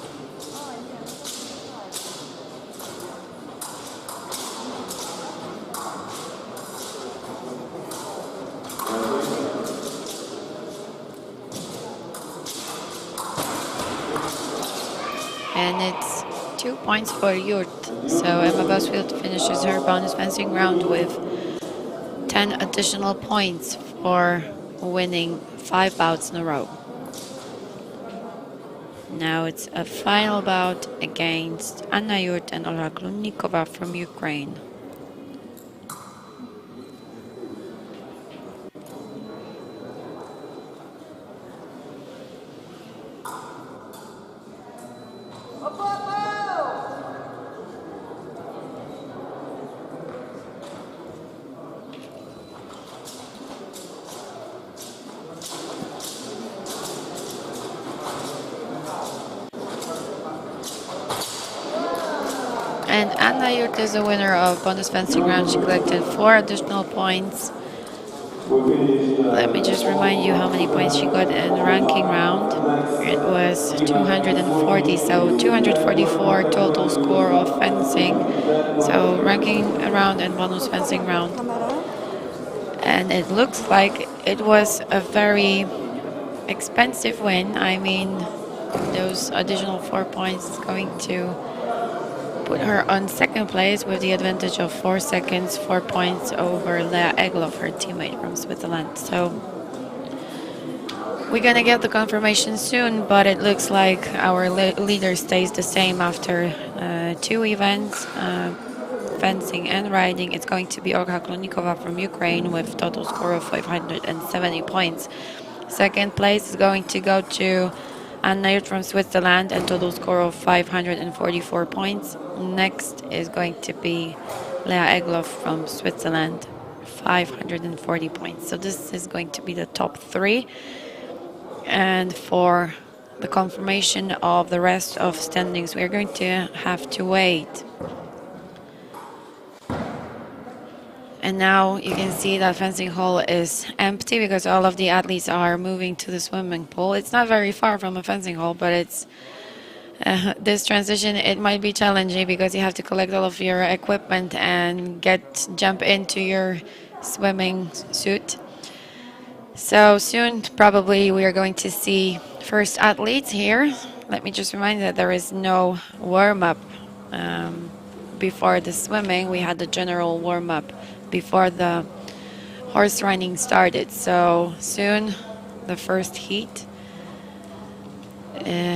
Speaker 1: And it's 2 points for Jurt. So Emma Bousfield finishes her bonus fencing round with 10 additional points for winning 5 bouts in a row. Now it's a final bout against Anna Jurt and Olga Klunnikova from Ukraine. And Anna Jurt is the winner of bonus fencing round. She collected 4 additional points. Let me just remind you how many points she got in ranking round. It was 240, so 244 total score of fencing. So ranking round and bonus fencing round. And it looks like it was a very expensive win. I mean, those additional 4 points is going to put her on 2nd place with the advantage of 4 seconds, 4 points over Lea Egloff, her teammate from Switzerland. So we're gonna get the confirmation soon, but it looks like our leader stays the same after 2 events, fencing and riding. It's going to be Olga Klunnikova from Ukraine with total score of 570 points. Second place is going to go to Anna from Switzerland and total score of 544 points. Next is going to be Lea Egloff from Switzerland, 540 points. So this is going to be the top three. And for the confirmation of the rest of standings, we are going to have to wait. And now you can see that fencing hall is empty because all of the athletes are moving to the swimming pool. It's not very far from a fencing hall, but it's this transition, it might be challenging because you have to collect all of your equipment and jump into your swimming suit. So soon, probably, we are going to see first athletes here. Let me just remind you that there is no warm-up before the swimming. We had the general warm-up before the horse riding started. So soon, the first heat.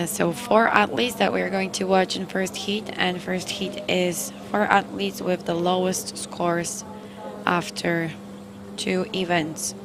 Speaker 1: So 4 athletes that we are going to watch in first heat, and first heat is 4 athletes with the lowest scores after 2 events.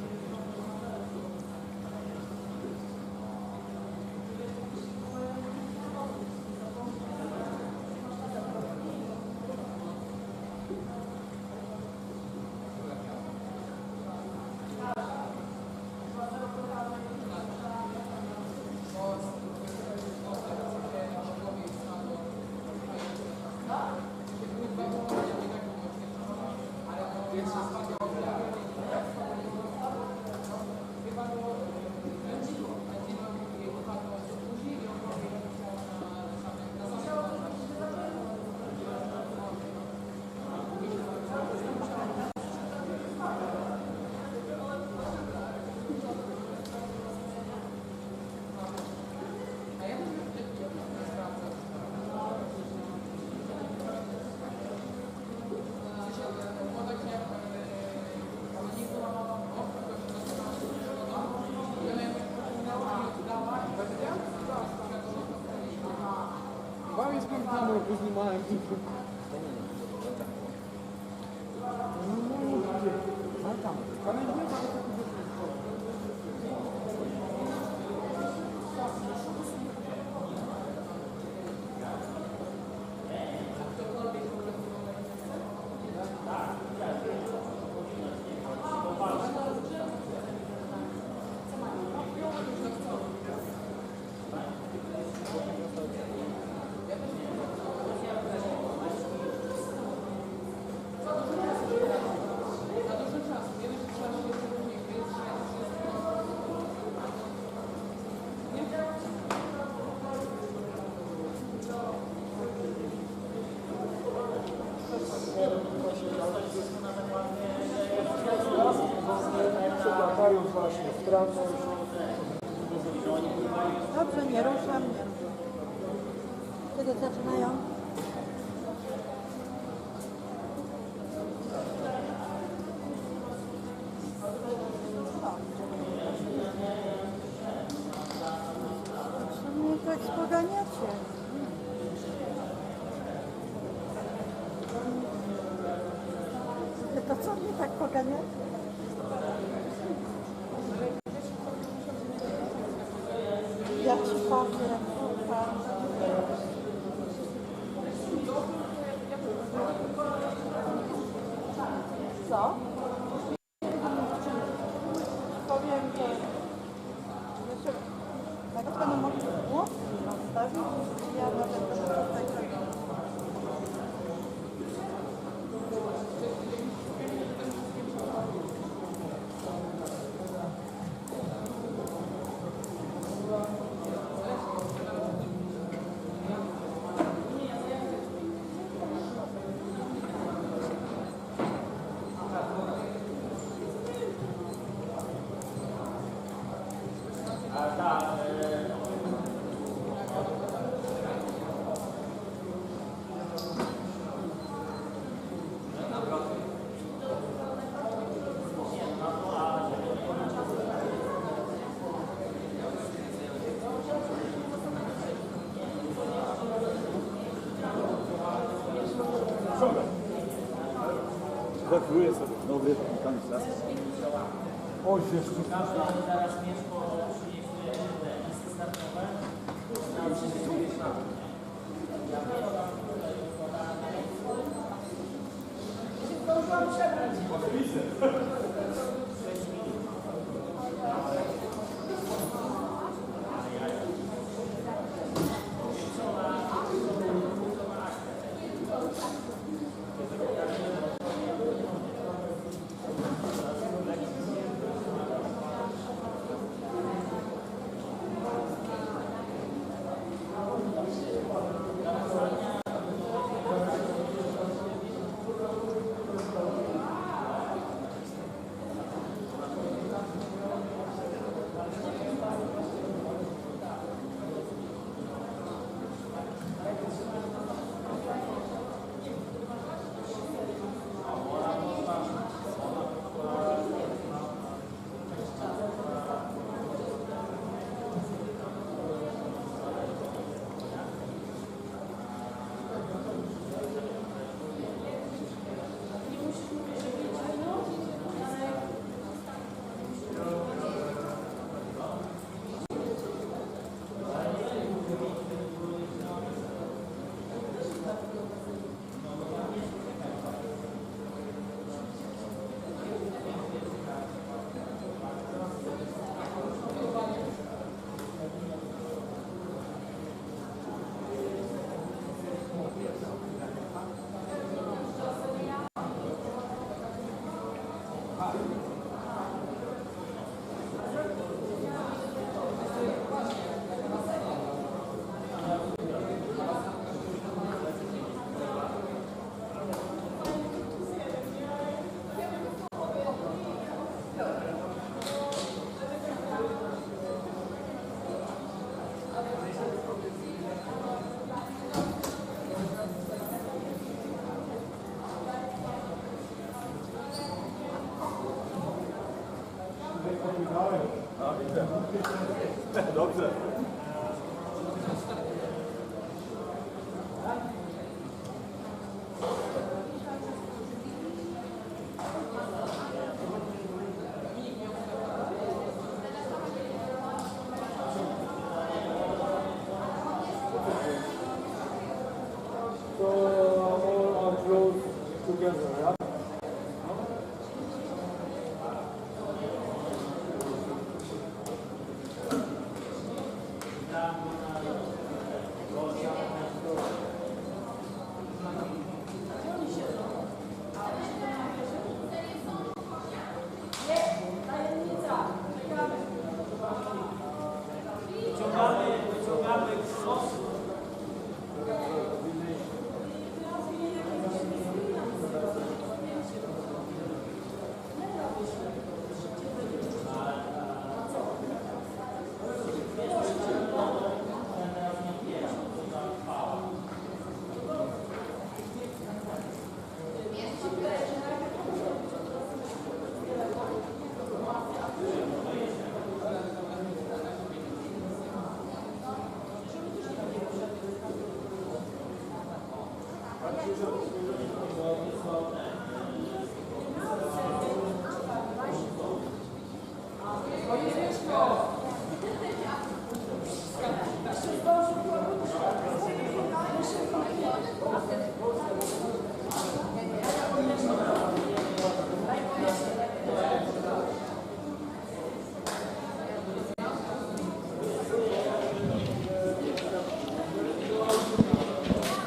Speaker 3: Dobrze, nie ruszam. Kiedy zaczynają? Mnie tak spoganiacie. To co mnie tak poganiacie? Ja ci powiem, co? Powiem, że jeszcze na pewno mogę głos nastawić, ja nawet tak robię.
Speaker 4: Früher ist das noch wieder, kann ich lassen. Dobrze. So all are close together, yeah?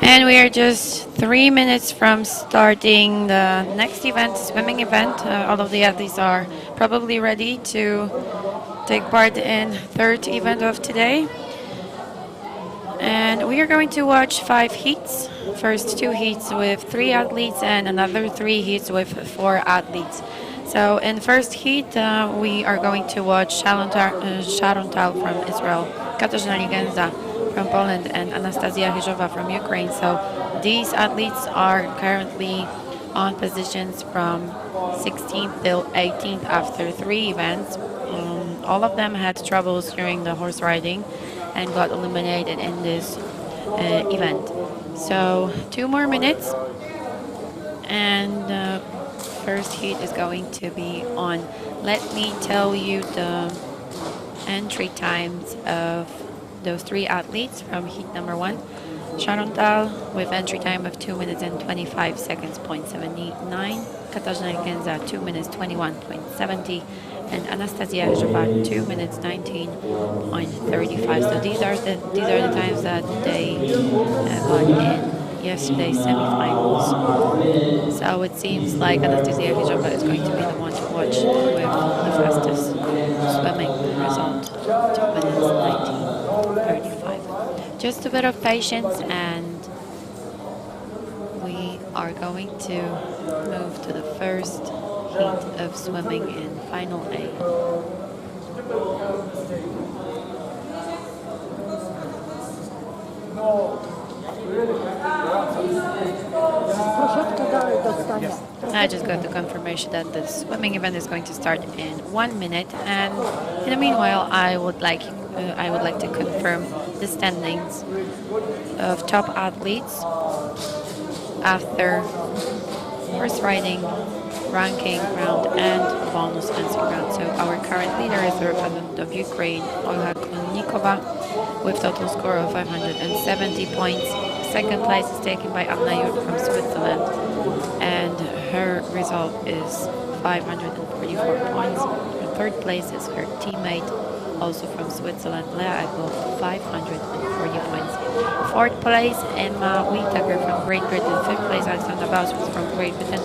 Speaker 1: And we are just 3 minutes from starting the next event, swimming event. All of the athletes are probably ready to take part in third event of today. And we are going to watch 5 heats. First 2 heats with 3 athletes and another 3 heats with 4 athletes. So in first heat, we are going to watch Sharon Tal from Israel, Katarzyna Ligenza from Poland, and Anastasia Chyżowa from Ukraine. So these athletes are currently on positions from 16th till 18th after 3 events. All of them had troubles during the horse riding and got eliminated in this event. So 2 more minutes and first heat is going to be on. Let me tell you the entry times of those three athletes from heat number 1. Chantal with entry time of 2 minutes and 25 seconds, 0.79. Katarzyna Genza, 2 minutes 21.70. And Anastasia Żaba, 2 minutes 19.35. So these are the times that they got in yesterday's semifinals. So it seems like Anastasia Żaba is going to be the one to watch with the fastest swimming result, 2 minutes 19.35. Just a bit of patience and we are going to move to the first heat of swimming in Final A. I just got the confirmation that the swimming event is going to start in 1 minute, and in the meanwhile, I would like to confirm the standings of top athletes after horse riding, ranking round, and bonus answer round. So our current leader is the representative of Ukraine, Olga Konnikova, with total score of 570 points. Second place is taken by Anna Jurk from Switzerland, and her result is 544 points. In third place is her teammate, also from Switzerland, Lea Egel, 540 points. Fourth place, Emma Whittaker from Great Britain. Fifth place, Alexandra Bauswitz from Great Britain.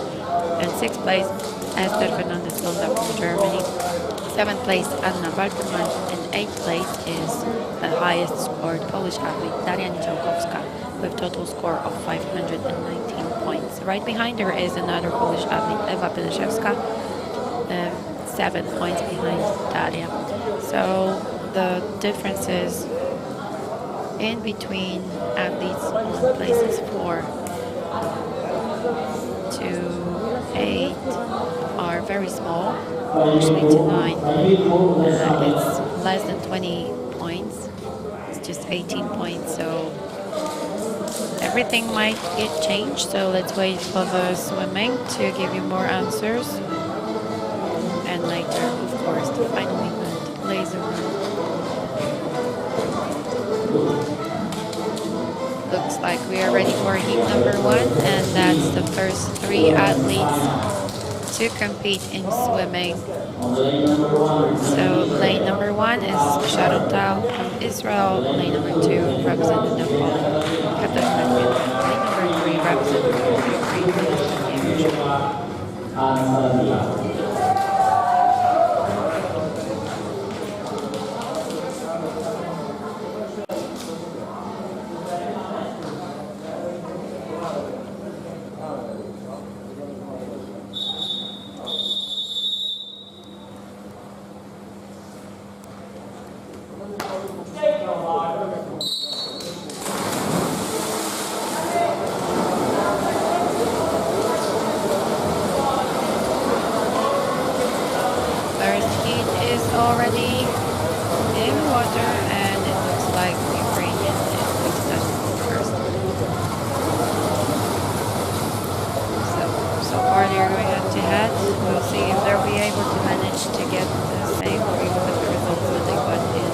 Speaker 1: And sixth place, Esther Fernandez-Londa from Germany. Seventh place, Anna Balterman. And eighth place is the highest scored Polish athlete, Daria Niczałkowska, with total score of 519 points. Right behind her is another Polish athlete, Ewa Pyleszewska, 7 points behind Daria. So the differences in between athletes on places 4 to 8 are very small, usually to 9. It's less than 20 points. It's just 18 points, so everything might get changed. So let's wait for the swimming to give you more answers. And later, of course, the final event, laser run. Looks like we are ready for heat number 1, and that's the first 3 athletes to compete in swimming. So lane number 1 is Sharon Tal from Israel. Lane number 2, representative of Katarzyna Genza. Lane number 3, representative of Ukraine, Anastasia Żaba. Already in water, and it looks like the Ukrainian is going to touch first. So far they're going head to head. We'll see if they'll be able to manage to get the same or even better results that they got in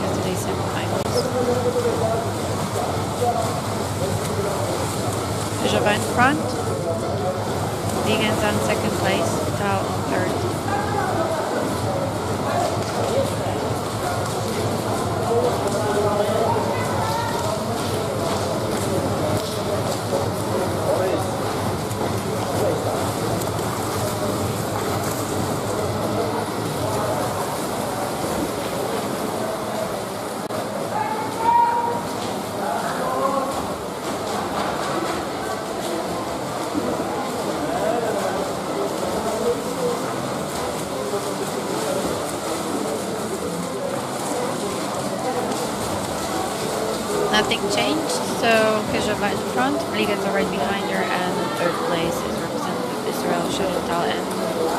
Speaker 1: yesterday's semifinals. Żaba in front, Deegan's on second place, Tal on third. Nothing changed, so Żaba in front, Ligas are right behind her, and in third place is representative Israel, Chantal, and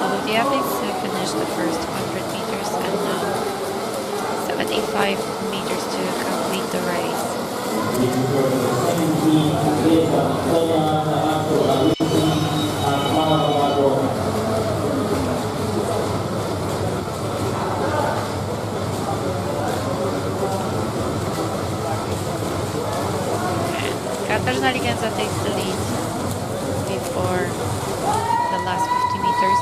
Speaker 1: all of the athletes finished the first 100 meters and now 75 meters to complete the race. Ganza takes the lead before the last 50 meters.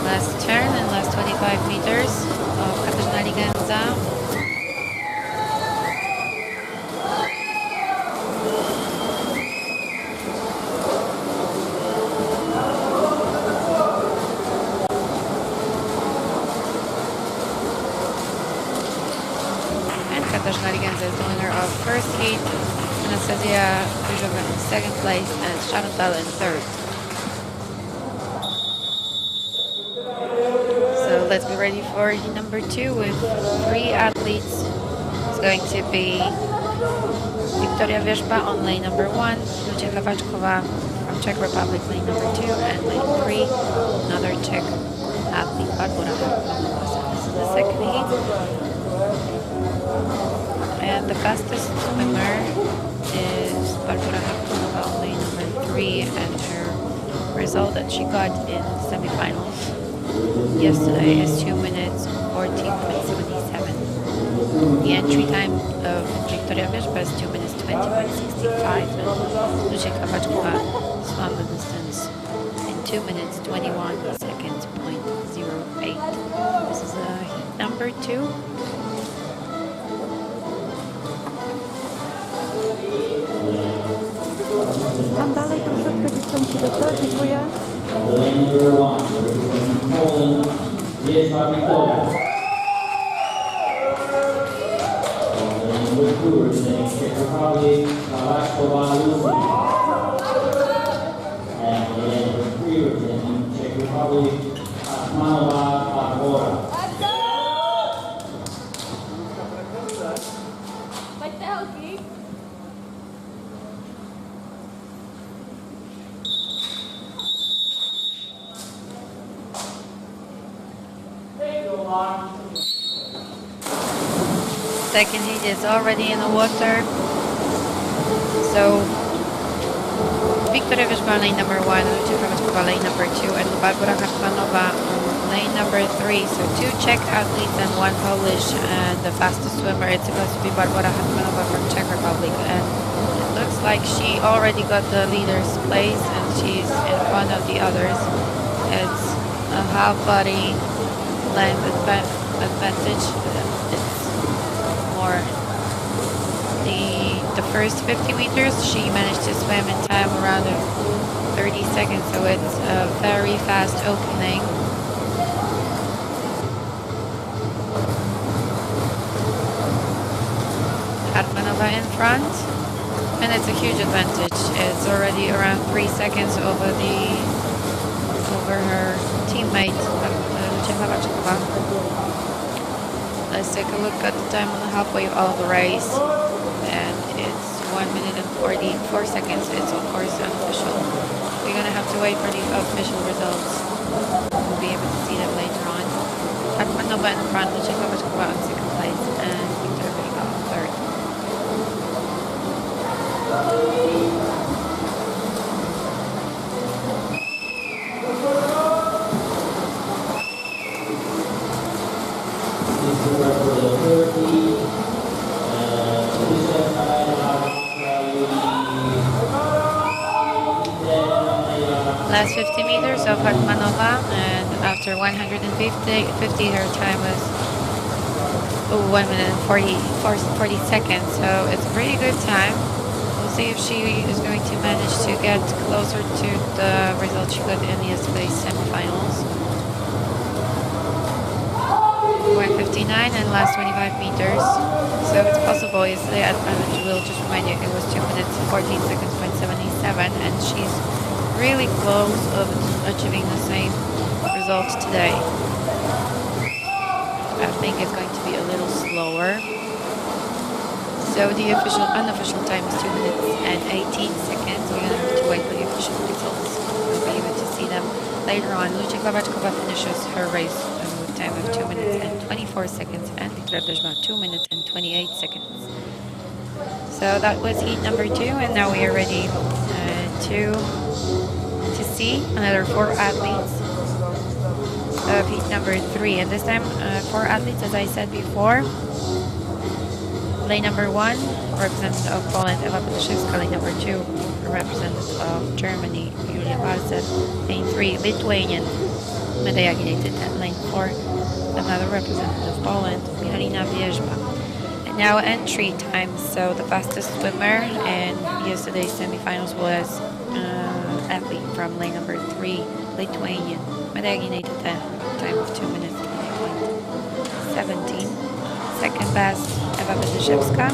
Speaker 1: Last turn and last 25 meters of Katarzyna Ganza. Katarzyna Ganza is the winner of first heat, Anastasia Ryzhova in second place, and Sharon Bell in third. So let's be ready for heat number 2 with 3 athletes. It's going to be Wiktoria Wierzba on lane number 1, Lucia Kawaczkova from Czech Republic lane number 2, and lane 3, another Czech athlete, Barbara. So this is the second heat. And the fastest swimmer is Barbara Hakmanova on lane number 3, and her result that she got in semifinals yesterday is 2 minutes 14.77. The entry time of Wiktoria Wierzba is 2 minutes 20.65, and Lucia Kawaczkova swam the distance in 2 minutes 21 seconds .08. This is heat number 2.
Speaker 3: Tam dalej troszeczkę dziewczynki do przodu, dziękuję.
Speaker 1: Second heat is already in the water. So Wiktoria Wierzba lane number 1, Lucia Kawaczkova lane number 2, and Barbara Hakmanova lane number 3. So 2 Czech athletes and 1 Polish, and the fastest swimmer is supposed to be Barbara Hakmanova from Czech Republic, and it looks like she already got the leader's place and she's in front of the others. It's a half body length advantage. It's more the first 50 meters she managed to swim in time around 30 seconds, so it's a very fast opening. Hartmanova in front, and it's a huge advantage. It's already around 3 seconds over her teammate Lucia Kawaczkova. Let's take a look at the time on the halfway of the race, and it's 1 minute and 44 seconds. It's of course unofficial. We're gonna have to wait for the official results. We'll be able to see them later on. Hartmanova in front, Lucia Kawaczkova in second place, and Wiktoria Wierzba in third. Last 50 meters of Hartmanova, and after 150, her time was 1 minute and 40 seconds, so it's a pretty good time. We'll see if she is going to manage to get closer to the result she got in yesterday's semifinals. 1:59 and last 25 meters, so it's possible. Yesterday, I will just remind you, it was 2 minutes 14 seconds .77, and she's really close of achieving the same result today. I think it's going to be a little slower. So the unofficial time is 2 minutes and 18 seconds. We're going to have to wait for the official results. We'll be able to see them later on. Lucia Kawaczkova finishes her race with time of 2 minutes and 24 seconds, and Wiktoria Wierzba 2 minutes and 28 seconds. So that was heat number 2, and now we are ready to see another 4 athletes of heat number 3, and this time 4 athletes, as I said before. Lane number 1, representative of Poland, Ewa Podaszewska. Lane number 2, representative of Germany, Julia Walser. Lane 3, Lithuanian, Medaja Ginejtyte. Lane 4, another representative of Poland, Michalina Wierzba. And now entry time. So the fastest swimmer in yesterday's semifinals was athlete from lane number 3, Lithuanian, Medaja Ginejtyte, time of 2 minutes 20.17. Second best, Ewa Podaszewska,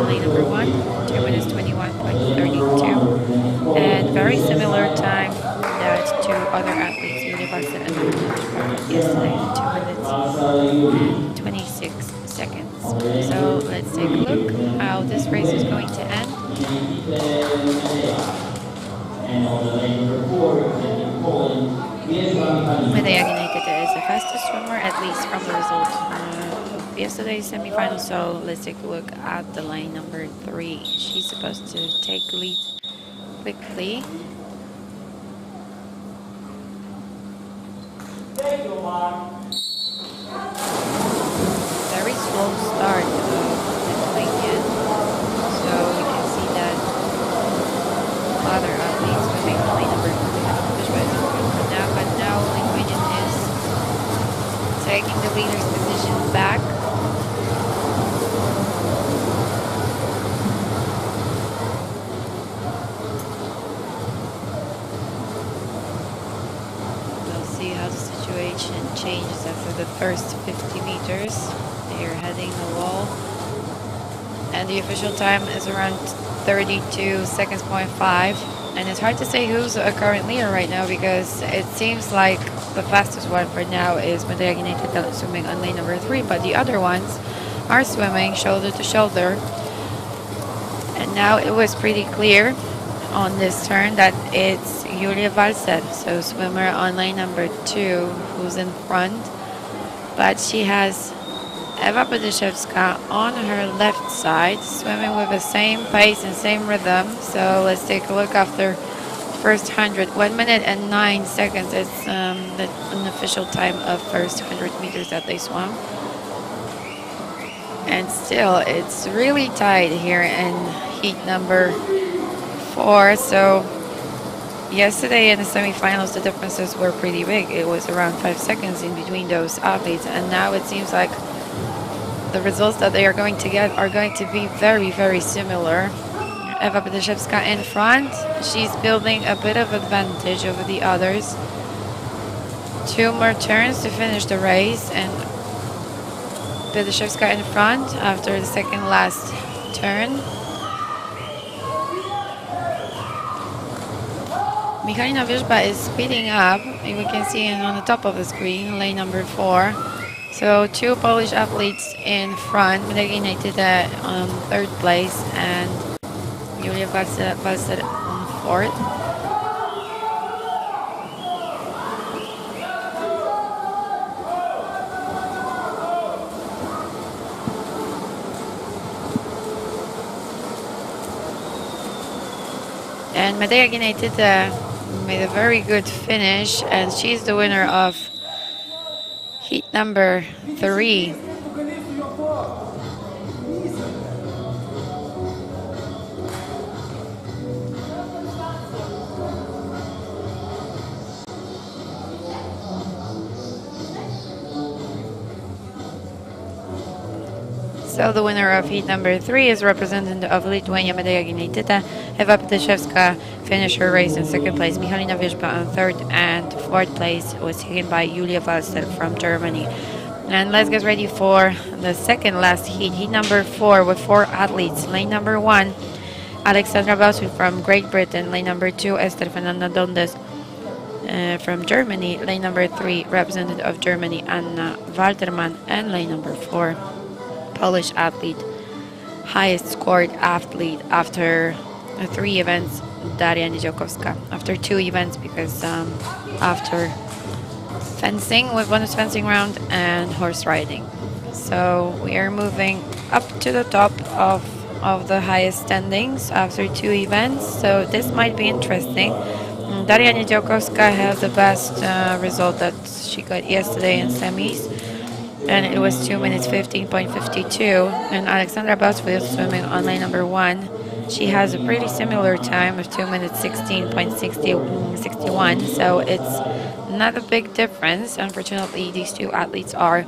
Speaker 1: lane number 1, 2 minutes 21.32. And very similar time that to other athletes, Julia Walser and yesterday, 2 minutes 26 seconds. So let's take a look how this race is going to end. Medaja Ginejtyte is the fastest swimmer, at least from the result of yesterday's semifinal. So let's take a look at the lane number 3. She's supposed to take lead quickly. Very slow start of Lithuanian. So we can see that other athletes moving on lane number 3 for now, but now Lithuanian is taking the leader's position back. We'll see how the situation changes after the first 50 meters. They are heading the wall. And the official time is around 32 seconds, 0.5. And it's hard to say who's a current leader right now because it seems like the fastest one for now is Medaja Ginejtyte swimming on lane number 3, but the other ones are swimming shoulder to shoulder. And now it was pretty clear on this turn that it's Julia Walser, so swimmer on lane number 2, who's in front. But she has Ewa Podaszewska on her left side, swimming with the same pace and same rhythm. So let's take a look after first 100. 1 minute and 9 seconds is the unofficial time of first 100 meters that they swam. And still, it's really tight here in heat number 4. So yesterday in the semifinals, the differences were pretty big. It was around 5 seconds in between those athletes, and now it seems like the results that they are going to get are going to be very, very similar. Ewa Podaszewska in front. She's building a bit of advantage over the others. 2 more turns to finish the race, and Podaszewska in front after the second last turn. Michalina Wierzba is speeding up. We can see it on the top of the screen, lane number 4. So 2 Polish athletes in front, Medaja Ginejtyte on 3rd place and Julia Walser on 4th. And Medaja Ginejtyte made a very good finish, and she's the winner of heat number 3. So the winner of heat number 3 is representative of Lithuania, Medaja Ginejtyte. Ewa Podaszewska finished her race in 2nd place. Michalina Wierzba on 3rd, and 4th place was taken by Julia Walser from Germany. And let's get ready for the second last heat. Heat number 4 with 4 athletes. Lane number 1, Alexandra Bausu from Great Britain. Lane number 2, Esther Fernanda Dondes from Germany. Lane number 3, representative of Germany, Anna Waltermann. And lane number 4, Polish athlete, highest scored athlete after 3 events, Daria Niedziałkowska. After 2 events, because after fencing with bonus fencing round and horse riding. So we are moving up to the top of the highest standings after 2 events. So this might be interesting. Daria Niedziałkowska has the best result that she got yesterday in semis, and it was 2 minutes 15.52. And Alexandra Bosfield swimming on lane number 1. She has a pretty similar time of 2 minutes 16.61, so it's not a big difference. Unfortunately, these two athletes are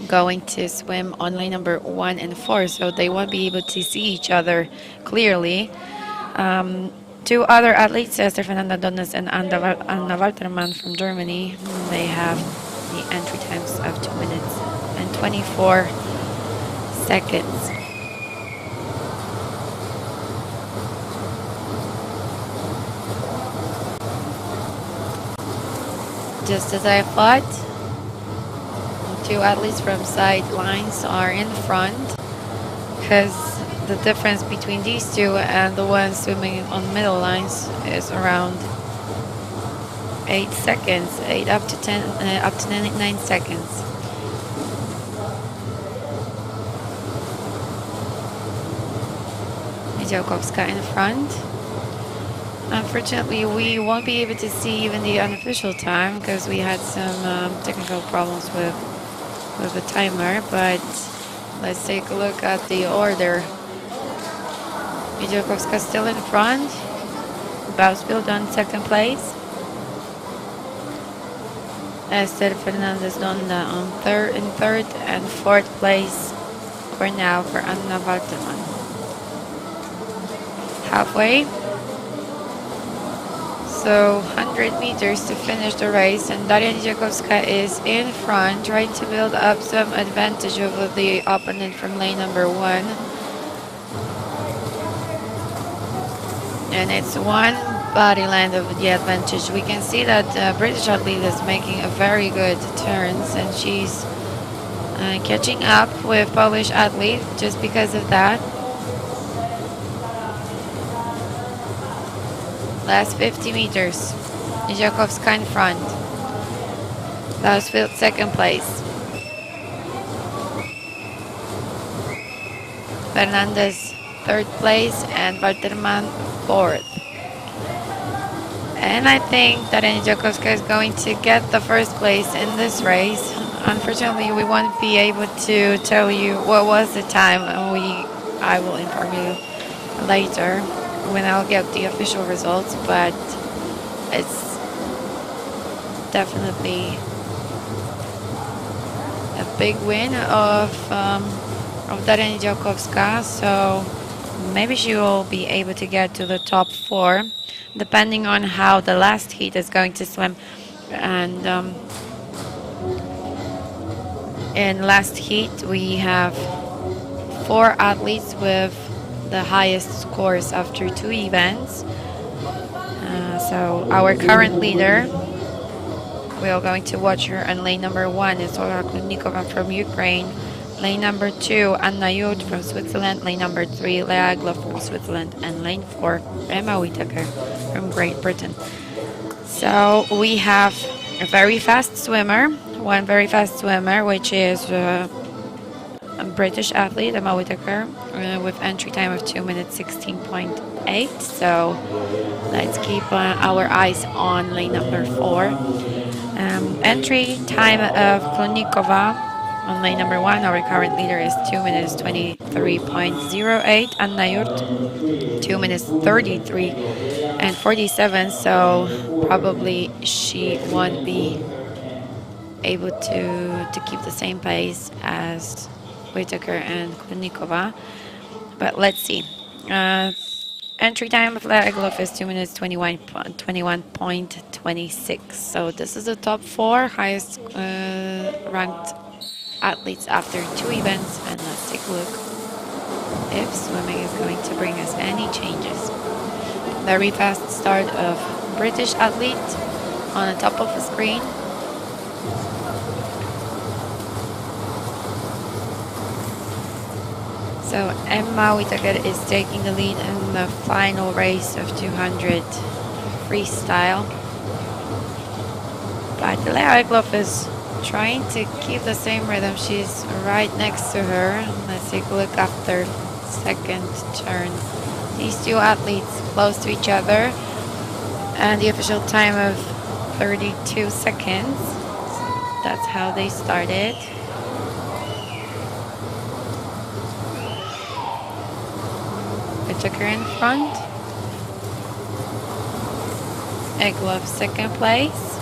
Speaker 1: going to swim on lane number 1 and 4, so they won't be able to see each other clearly. Two other athletes, Esther Fernanda Donnes and Anna Waltermann from Germany, they have the entry times of 2 minutes and 24 seconds. Just as I thought, two athletes from sidelines are in front, because the difference between these two and the ones swimming on middle lines is around 8 seconds, 8 up to 10, up to 9 seconds. Niedziałkowska in front. Unfortunately, we won't be able to see even the unofficial time because we had some technical problems with the timer, but let's take a look at the order. Niedziałkowska still in front. Bausfield on second place. Esther Fernandez Donda on third, and fourth place for now for Anna Waltermann. Halfway. So 100 meters to finish the race, and Daria Niedziałkowska is in front, trying to build up some advantage over the opponent from lane number 1. And it's one body length of the advantage. We can see that British athlete is making a very good turns, and she's catching up with Polish athlete just because of that. Last 50 meters. Niedziałkowska in front. Bausfield second place. Fernandez third place, and Waltermann fourth. And I think that Niedziałkowska is going to get the first place in this race. Unfortunately, we won't be able to tell you what was the time, and I will inform you later when I'll get the official results, but it's definitely a big win of Daria Niedziałkowska, so maybe she will be able to get to the top 4, depending on how the last heat is going to swim. And in last heat, we have 4 athletes with the highest scores after 2 events. So our current leader, we are going to watch her on lane number 1 is Olga Kludnikova from Ukraine. Lane number 2, Anna Jud from Switzerland. Lane number 3, Lea Glow from Switzerland. And lane 4, Emma Whittaker from Great Britain. So we have a very fast swimmer, one very fast swimmer, which is a British athlete, Emma Whittaker, with entry time of 2 minutes 16.8. So let's keep our eyes on lane number 4. Entry time of Kludnikova on lane number 1, our current leader, is 2 minutes 23.08. Anna Jurt, 2 minutes 33 and 47. So probably she won't be able to keep the same pace as Whittaker and Kludnikova. But let's see. Entry time of Lea Glow is 2 minutes 21.26. So this is the top 4 highest ranked athletes after 2 events, and let's take a look if swimming is going to bring us any changes. Very fast start of British athlete on the top of the screen. So Emma Whittaker is taking the lead in the final race of 200 freestyle. But Lea Glow is trying to keep the same rhythm. She's right next to her. Let's take a look after second turn. These two athletes close to each other. And the official time of 32 seconds. That's how they started. Whitaker in front. Egloff second place.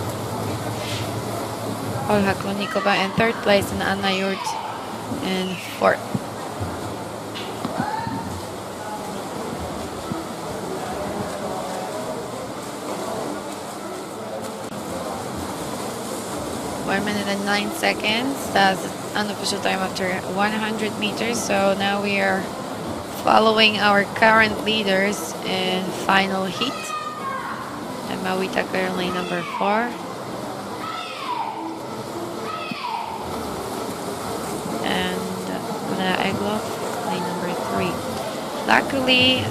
Speaker 1: Olha Klonikova in third place and Anna Yurt in fourth. One minute and 9 seconds. That's an unofficial time after 100 meters. So now we are following our current leaders in final heat. Emma Whitaker, lane number 4. And Lea Egloff, lane number 3. Luckily,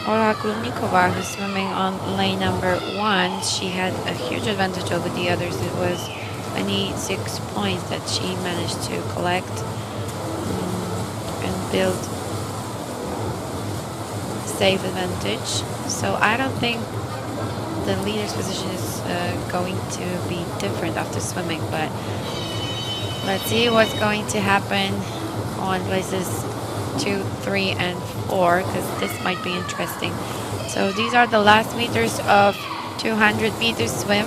Speaker 1: Olha Klonikova, who's swimming on lane number 1, she had a huge advantage over the others. It was 26 points that she managed to collect and build safe advantage. So I don't think the leader's position is going to be different after swimming, but let's see what's going to happen on places 2, 3, and 4, because this might be interesting. So these are the last meters of 200 meter swim,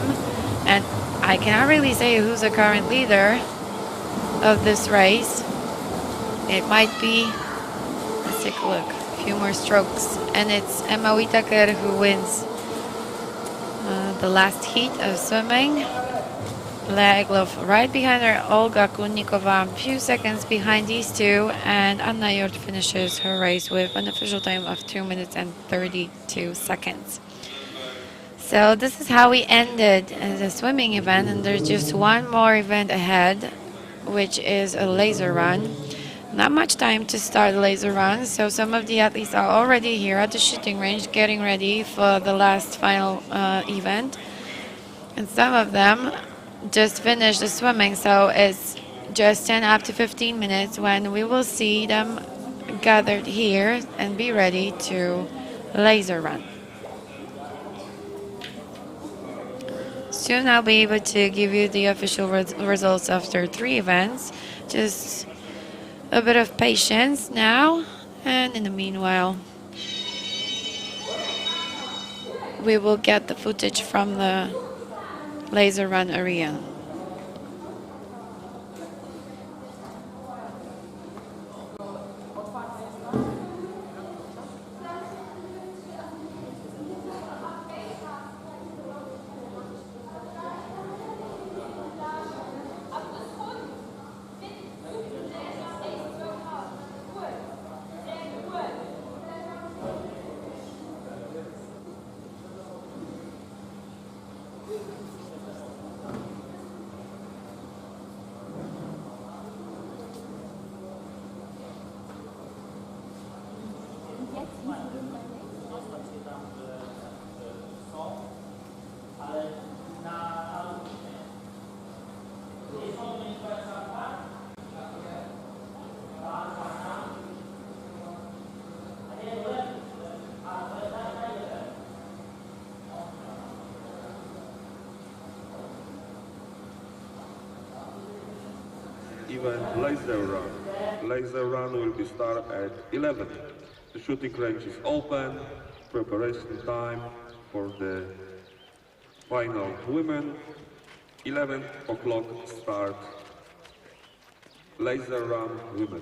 Speaker 1: and I cannot really say who's the current leader of this race. It might be, let's take a look, a few more strokes, and it's Emma Whitaker who wins the last heat of swimming. Lea Egloff right behind her, Olga Klonikova a few seconds behind these two, and Anna Yurt finishes her race with an official time of 2 minutes and 32 seconds. So this is how we ended the swimming event, and there's just one more event ahead, which is a laser run. Not much time to start the laser run, so some of the athletes are already here at the shooting range getting ready for the last final event, and some of them just finished the swimming, so it's just 10 up to 15 minutes when we will see them gathered here and be ready to laser run. Soon I'll be able to give you the official results after 3 events. Just a bit of patience now, and in the meanwhile we will get the footage from the laser run area.
Speaker 2: Event laser run. Laser run will be start at 11. The shooting range is open. Preparation time for the final women. 11 o'clock start. Laser run women.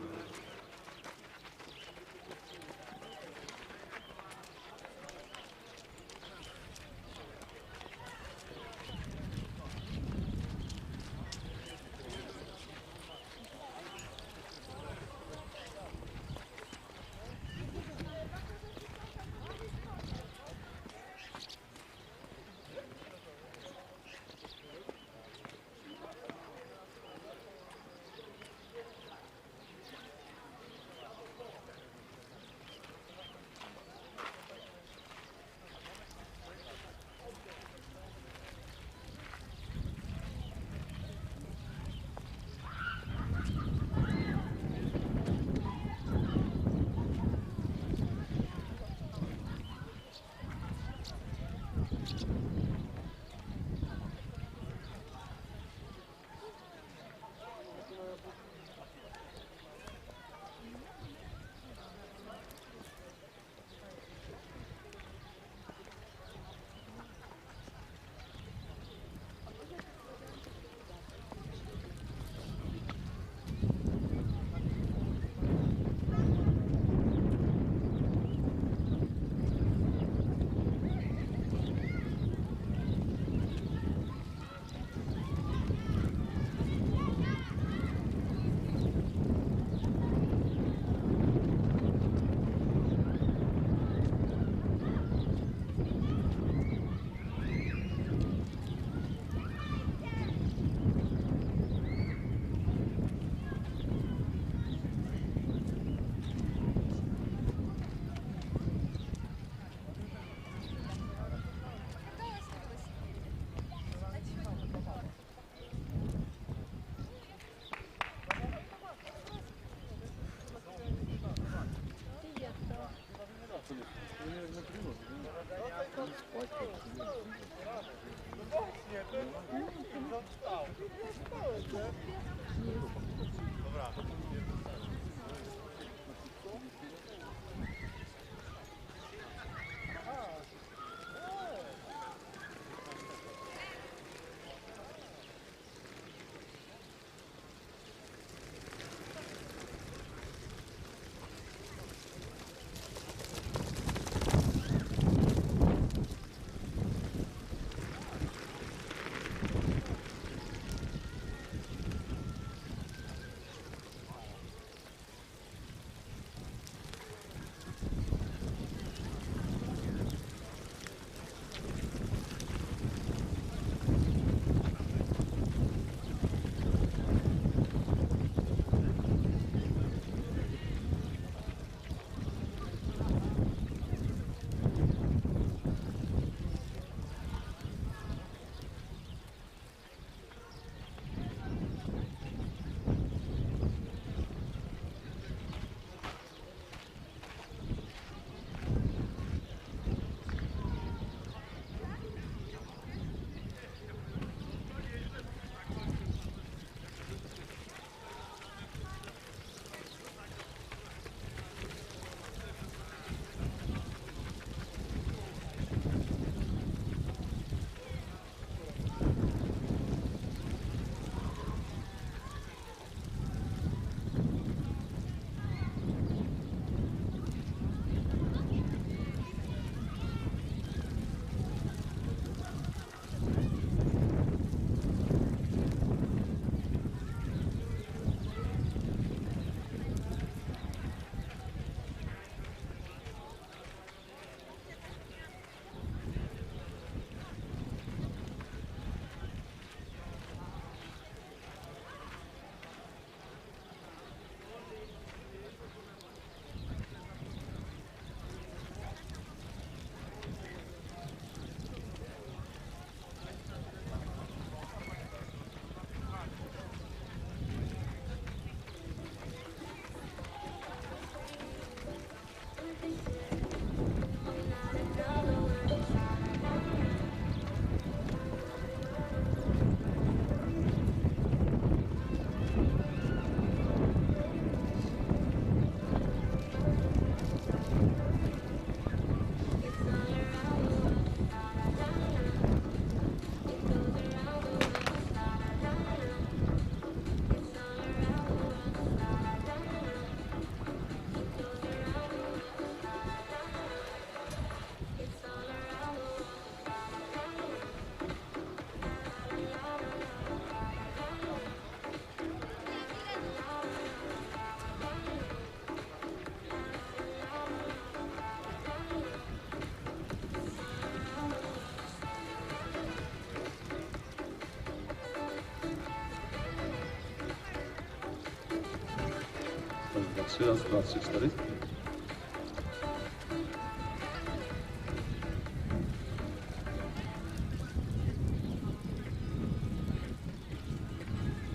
Speaker 2: Raz, dwa, trzy, cztery.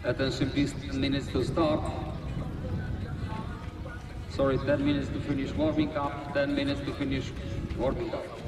Speaker 5: Attention please, 10 minutes to start. Sorry, 10 minutes to finish warming up, 10 minutes to finish warming up.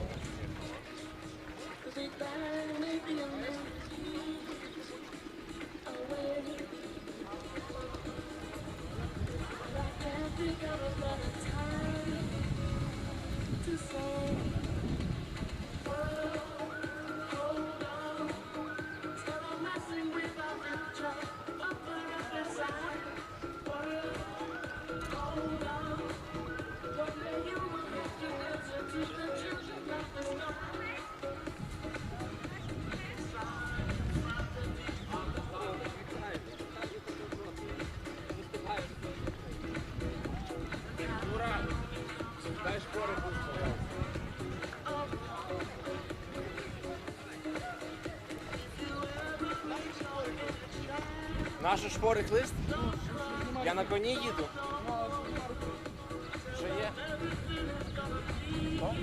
Speaker 6: Наші шпори хлист? Я на коні їду. Вже є? О?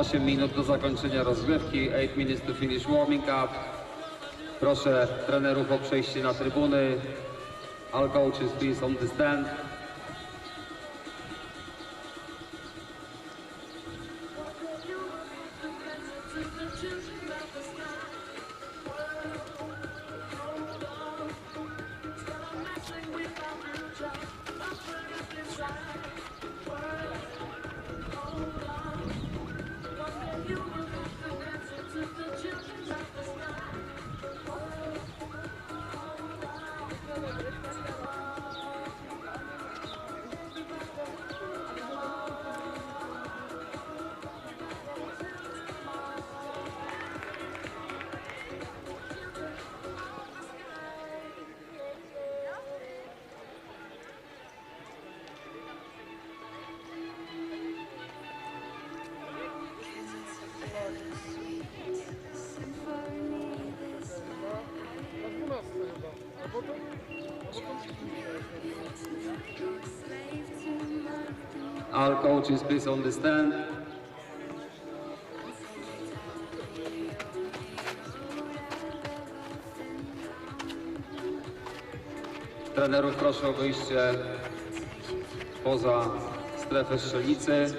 Speaker 5: 8 minut do zakończenia rozgrzewki, 8 minutes to finish warming up. Proszę trenerów o przejście na trybuny. All coaches please on the stand. All coaches please on the stand. Trenerów proszę o wyjście poza strefę strzelnicy.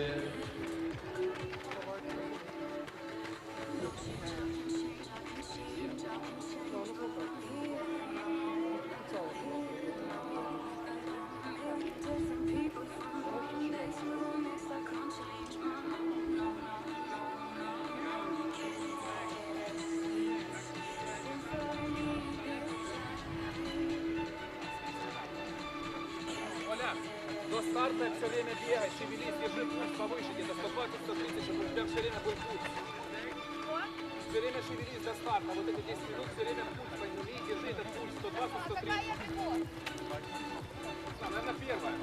Speaker 6: До старта все время бегай, шевелись, держи пульс повыше, где-то 120-130, чтобы у тебя все время был пульс. Все время шевелись до старта, вот эти 10 минут все время пульс подними, держи этот пульс 120-130. Наверное, первая.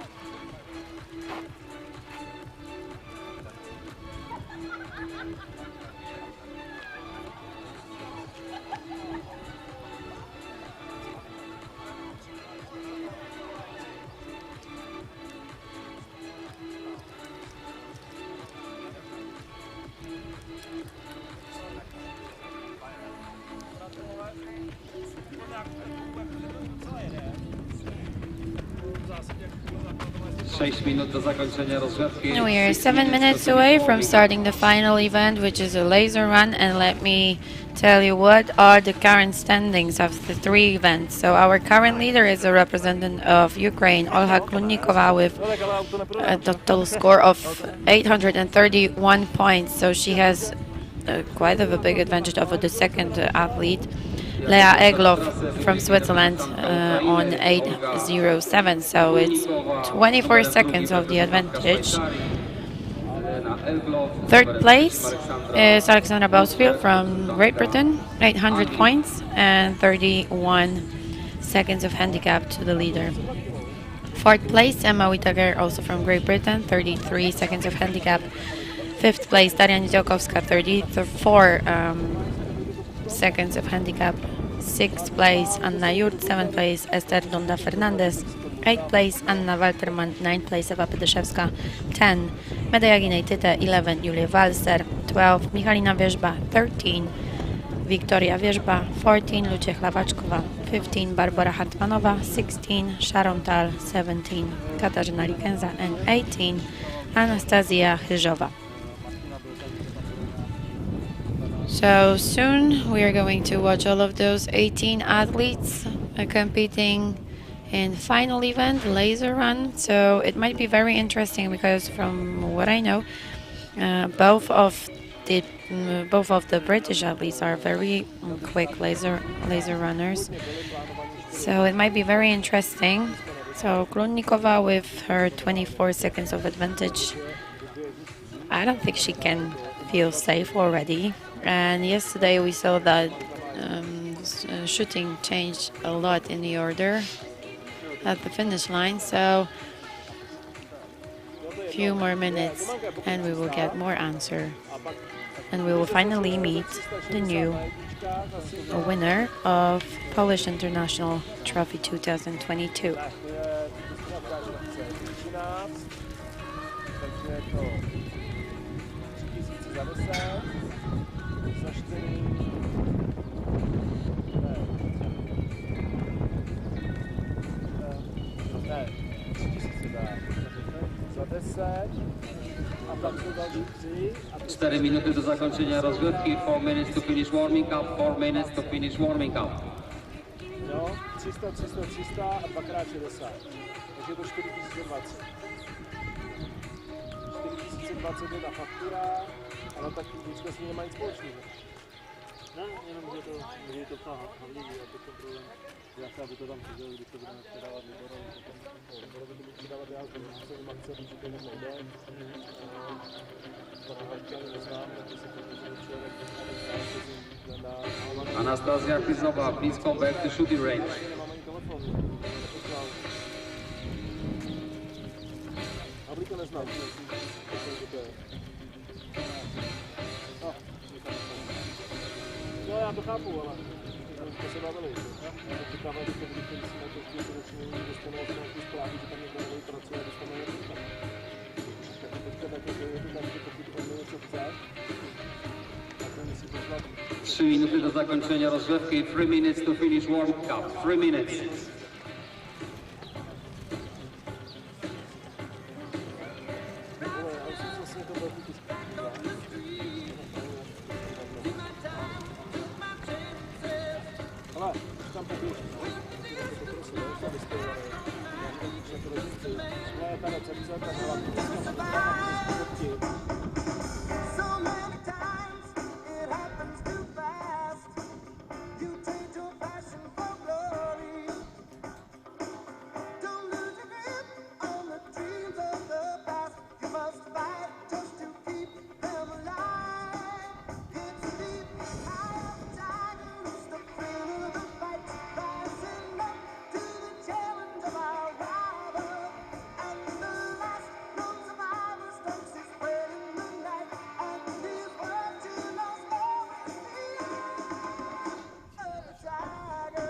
Speaker 1: We are 7 minutes away from starting the final event, which is a laser run, and let me tell you what are the current standings of the 3 events. So our current leader is a representative of Ukraine, Olha Klunnikova, with a total score of 831 points. So she has quite of a big advantage over the second athlete, Lea Egloff from Switzerland, on 8:07. So it's 24 seconds of the advantage. Third place is Alexandra Bousfield from Great Britain, 800 points and 31 seconds of handicap to the leader. Fourth place, Emma Whittaker, also from Great Britain, 33 seconds of handicap. Fifth place, Daria Niziołkowska, 34 seconds of handicap. Sixth place, Anna Jurt. Seventh place, Esther Donda Fernandez. Eighth place, Anna Walterman. Ninth place, Ewa Pydyszewska. 10, Medeja Ginejtyte. 11, Julia Walser. 12, Michalina Wierzba. 13, Wiktoria Wierzba. 14, Lucia Chlawaczkowa. 15, Barbara Hartmanowa. 16, Sharon Tal. 17, Katarzyna Rikenza. And 18, Anastazja Chyżowa. So soon we are going to watch all of those 18 athletes competing in final event, laser run. So it might be very interesting because from what I know, both of the British athletes are very quick laser runners. So it might be very interesting. So Klunnikova with her 24 seconds of advantage, I don't think she can feel safe already. And yesterday we saw that shooting changed a lot in the order at the finish line. So a few more minutes and we will get more answer. And we will finally meet the new winner of Polish International Trophy 2022.
Speaker 4: za 4. Ne, 3000 dá. Za 10. A tam jsou další 3.
Speaker 5: 4 minuty do zakończenia rozgrzewki. 4 minutes to finish warming up. 4 minutes to finish warming up.
Speaker 4: Jo, 300, 300, 300 a 2x60. Takže je to 4020. 4020 je ta faktura, ale tak vždycky s ní nemá nic společného.
Speaker 7: Ne, jenom že je to hlavní, a to ten problém. Já se, aby to tam přiděl, když to budeme předávat výborem,
Speaker 4: Bylo by to buď předávat já, protože jsem akce, že to jenom nejde. Parahačka neznám, takže se protože člověk na
Speaker 5: Anastazja Kryzowa, please come back to shooting range.
Speaker 4: nemám ani telefon, neposlal. Abych to neznám, to je. No, já to chápu, ale to se bavili. Očekávají, že to bude, když si na to chvíli konečně dostanou nějaký zprávy, že tam někdo nový pracuje a dostanou něco. Teďka tak je to tak, že pokud on něco chce, tak on musí poslat.
Speaker 5: 3 minuty do zakończenia rozgrzewki. 3 minutes to finish warming up. 3 minutes.
Speaker 4: Ale já už vlastně to byl kus. Ale tam popíš. Moje ta recepce, ta hlavní
Speaker 8: So many times it happens too fast. You change your passion for glory. Don't lose your grip on the dreams of the past. You must fight just to keep them alive. It's deep, high of tiger, it's the thrill of the fight. Rising up to the challenge of our rival. And the last known survivor stakes his way in the night. And his word to us always be a tiger.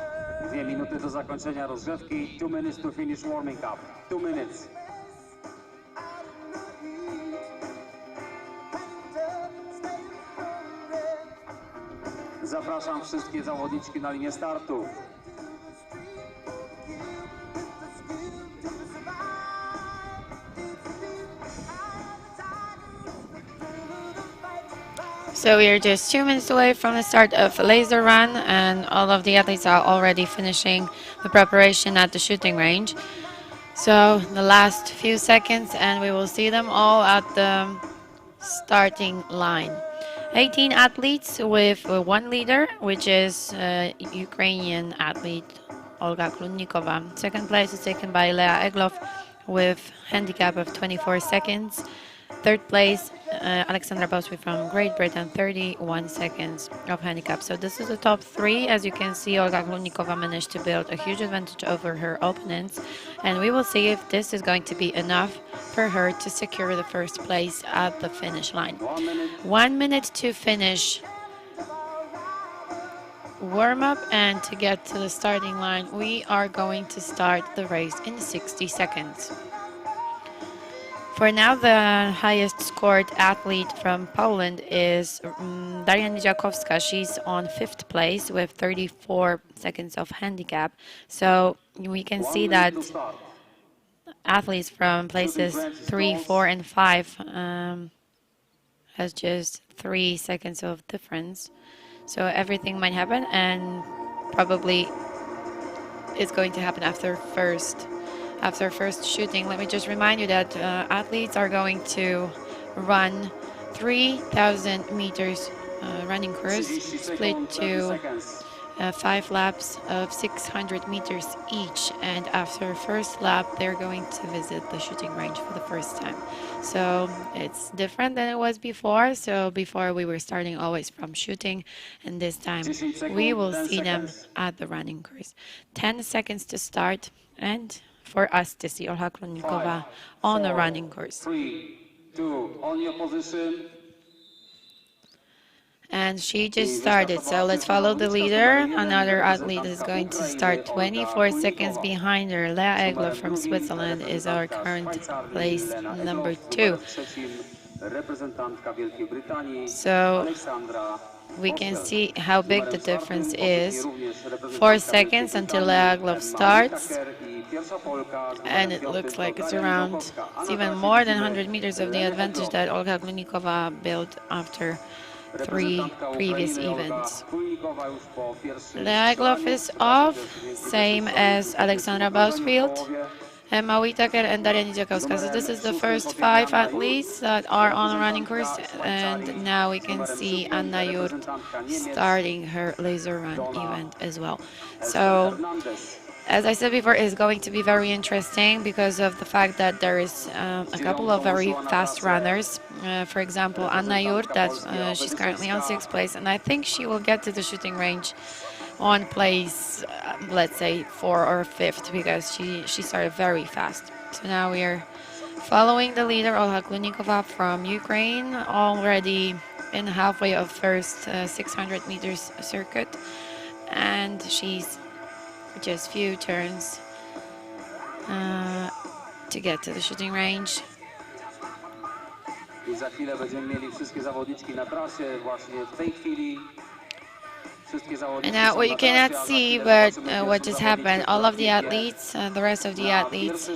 Speaker 5: 2 minuty do zakończenia rozgrzewki. 2 minutes to finish warming up. 2 minutes.
Speaker 8: Out in the heat, painted, staying hungry.
Speaker 5: Zapraszam wszystkie zawodniczki na linię startu.
Speaker 1: So we are just 2 minutes away from the start of laser run, and all of the athletes are already finishing the preparation at the shooting range. So the last few seconds and we will see them all at the starting line. 18 athletes with one leader, which is Ukrainian athlete Olga Klunnikova. Second place is taken by Lea Egloff with handicap of 24 seconds. Third place, Alexandra Boswi from Great Britain, 31 seconds of handicap. So this is the top 3. As you can see, Olga Klunnikova managed to build a huge advantage over her opponents. And we will see if this is going to be enough for her to secure the first place at the finish line. 1 minute to finish warm-up, and to get to the starting line, we are going to start the race in 60 seconds. For now, the highest scored athlete from Poland is Daria Niedziakowska. She's on 5th place with 34 seconds of handicap. So we can see that athletes from places 3, 4, and 5 has just 3 seconds of difference. So everything might happen, and probably it's going to happen after first shooting. Let me just remind you that athletes are going to run 3,000 meters running course, split to 5 laps of 600 meters each, and after first lap they're going to visit the shooting range for the first time. So it's different than it was before. So before we were starting always from shooting, and this time we will see them at the running course. 10 seconds to start, and for us to see Olga Klunnikova on the running course.
Speaker 5: 3, 2, on your position.
Speaker 1: And she just started, so let's follow the leader. Another athlete is going to start 24 seconds behind her. Lea Egloff from Switzerland is our current place number 2.
Speaker 5: reprezentantka Wielkiej Brytanii,
Speaker 1: So
Speaker 5: Aleksandra
Speaker 1: we can
Speaker 5: Bossel.
Speaker 1: see how
Speaker 5: Z
Speaker 1: big
Speaker 5: numerem
Speaker 1: the difference
Speaker 5: czwartym
Speaker 1: is.
Speaker 5: również
Speaker 1: 4
Speaker 5: reprezentantka
Speaker 1: seconds
Speaker 5: Wielkiej
Speaker 1: until
Speaker 5: Brytanii,
Speaker 1: Leaglov
Speaker 5: Emma
Speaker 1: starts.
Speaker 5: Whittaker i pierwsza Polka z
Speaker 1: And
Speaker 5: numerem
Speaker 1: it looks
Speaker 5: piątym
Speaker 1: like
Speaker 5: to
Speaker 1: it's
Speaker 5: Darian
Speaker 1: around,
Speaker 5: Drzonkovska. A
Speaker 1: it's
Speaker 5: na
Speaker 1: even
Speaker 5: trasie
Speaker 1: more than
Speaker 5: widzimy
Speaker 1: 100 meters of the
Speaker 5: Lenę
Speaker 1: advantage
Speaker 5: Egloff.
Speaker 1: that Olga Klunikova built after 3
Speaker 5: Reprezentantka
Speaker 1: previous
Speaker 5: Ukrainy Olga
Speaker 1: events.
Speaker 5: Kulnikowa już po pierwszym
Speaker 1: Leaglov
Speaker 5: strzelaniu.
Speaker 1: is
Speaker 5: Zobaczcie
Speaker 1: off,
Speaker 5: też w
Speaker 1: same
Speaker 5: pierwszym
Speaker 1: as
Speaker 5: strzelaniu,
Speaker 1: Aleksandra
Speaker 5: w drugim
Speaker 1: Bausfield,
Speaker 5: połowie.
Speaker 1: Emma Whittaker, and Daria Nidziakowska. So this is the first 5 athletes that are on the running course, and now we can see Anna Jurt starting her laser run event as well. So, as I said before, it's going to be very interesting because of the fact that there is a couple of very fast runners. For example, Anna Jurt, that she's currently on 6th place, and I think she will get to the shooting range on place, let's say 4 or 5th, because she started very fast. So now we are following the leader, Olga Klunikova from Ukraine, already in halfway of first 600 meters circuit, and she's just few turns to get to the shooting range.
Speaker 5: I za chwilę będziemy mieli wszystkie zawodniczki na trasie właśnie w tej chwili.
Speaker 1: And now what you cannot see, but what just happened, all of the athletes, the rest of the athletes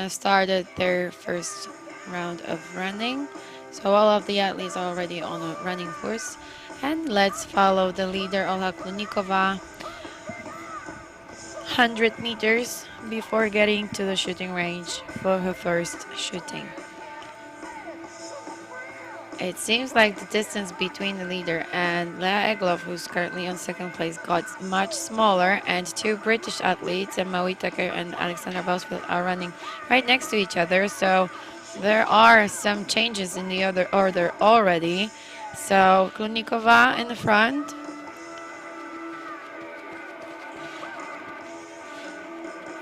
Speaker 1: started their first round of running. So all of the athletes are already on a running course. And let's follow the leader, Olga Klunikova, 100 meters before getting to the shooting range for her first shooting. It seems like the distance between the leader and Lea Egloff, who's currently on 2nd place, got much smaller, and 2 British athletes, Emma Whittaker and Alexandra Bausfield, are running right next to each other. So there are some changes in the other order already. So Klunikova in the front.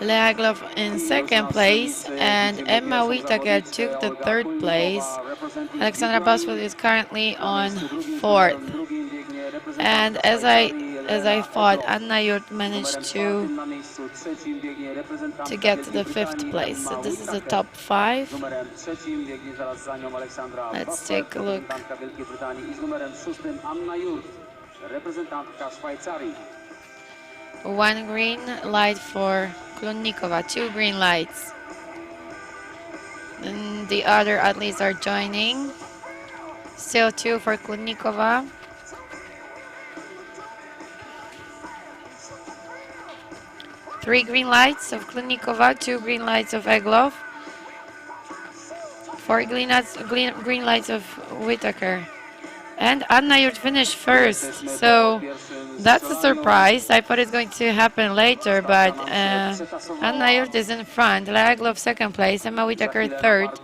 Speaker 1: Lea Egloff in 2nd place, and Emma Whittaker took the 3rd place. Alexandra Bausfield is currently on 4th. And as I thought, Anna Jurt managed to get to the 5th place. So this is the top 5. Let's take a look. One green light for Klunikova, 2 green lights. And the other athletes are joining. Still 2 for Klunikova. Three green lights of Klunikova, 2 green lights of Egloff. 4 green lights of Whittaker. And Anna Jurt finished first, so that's a surprise. I thought it's going to happen later, but Anna Jurt is in front. Lea Egloff 2nd place, Emma Whittaker 3rd,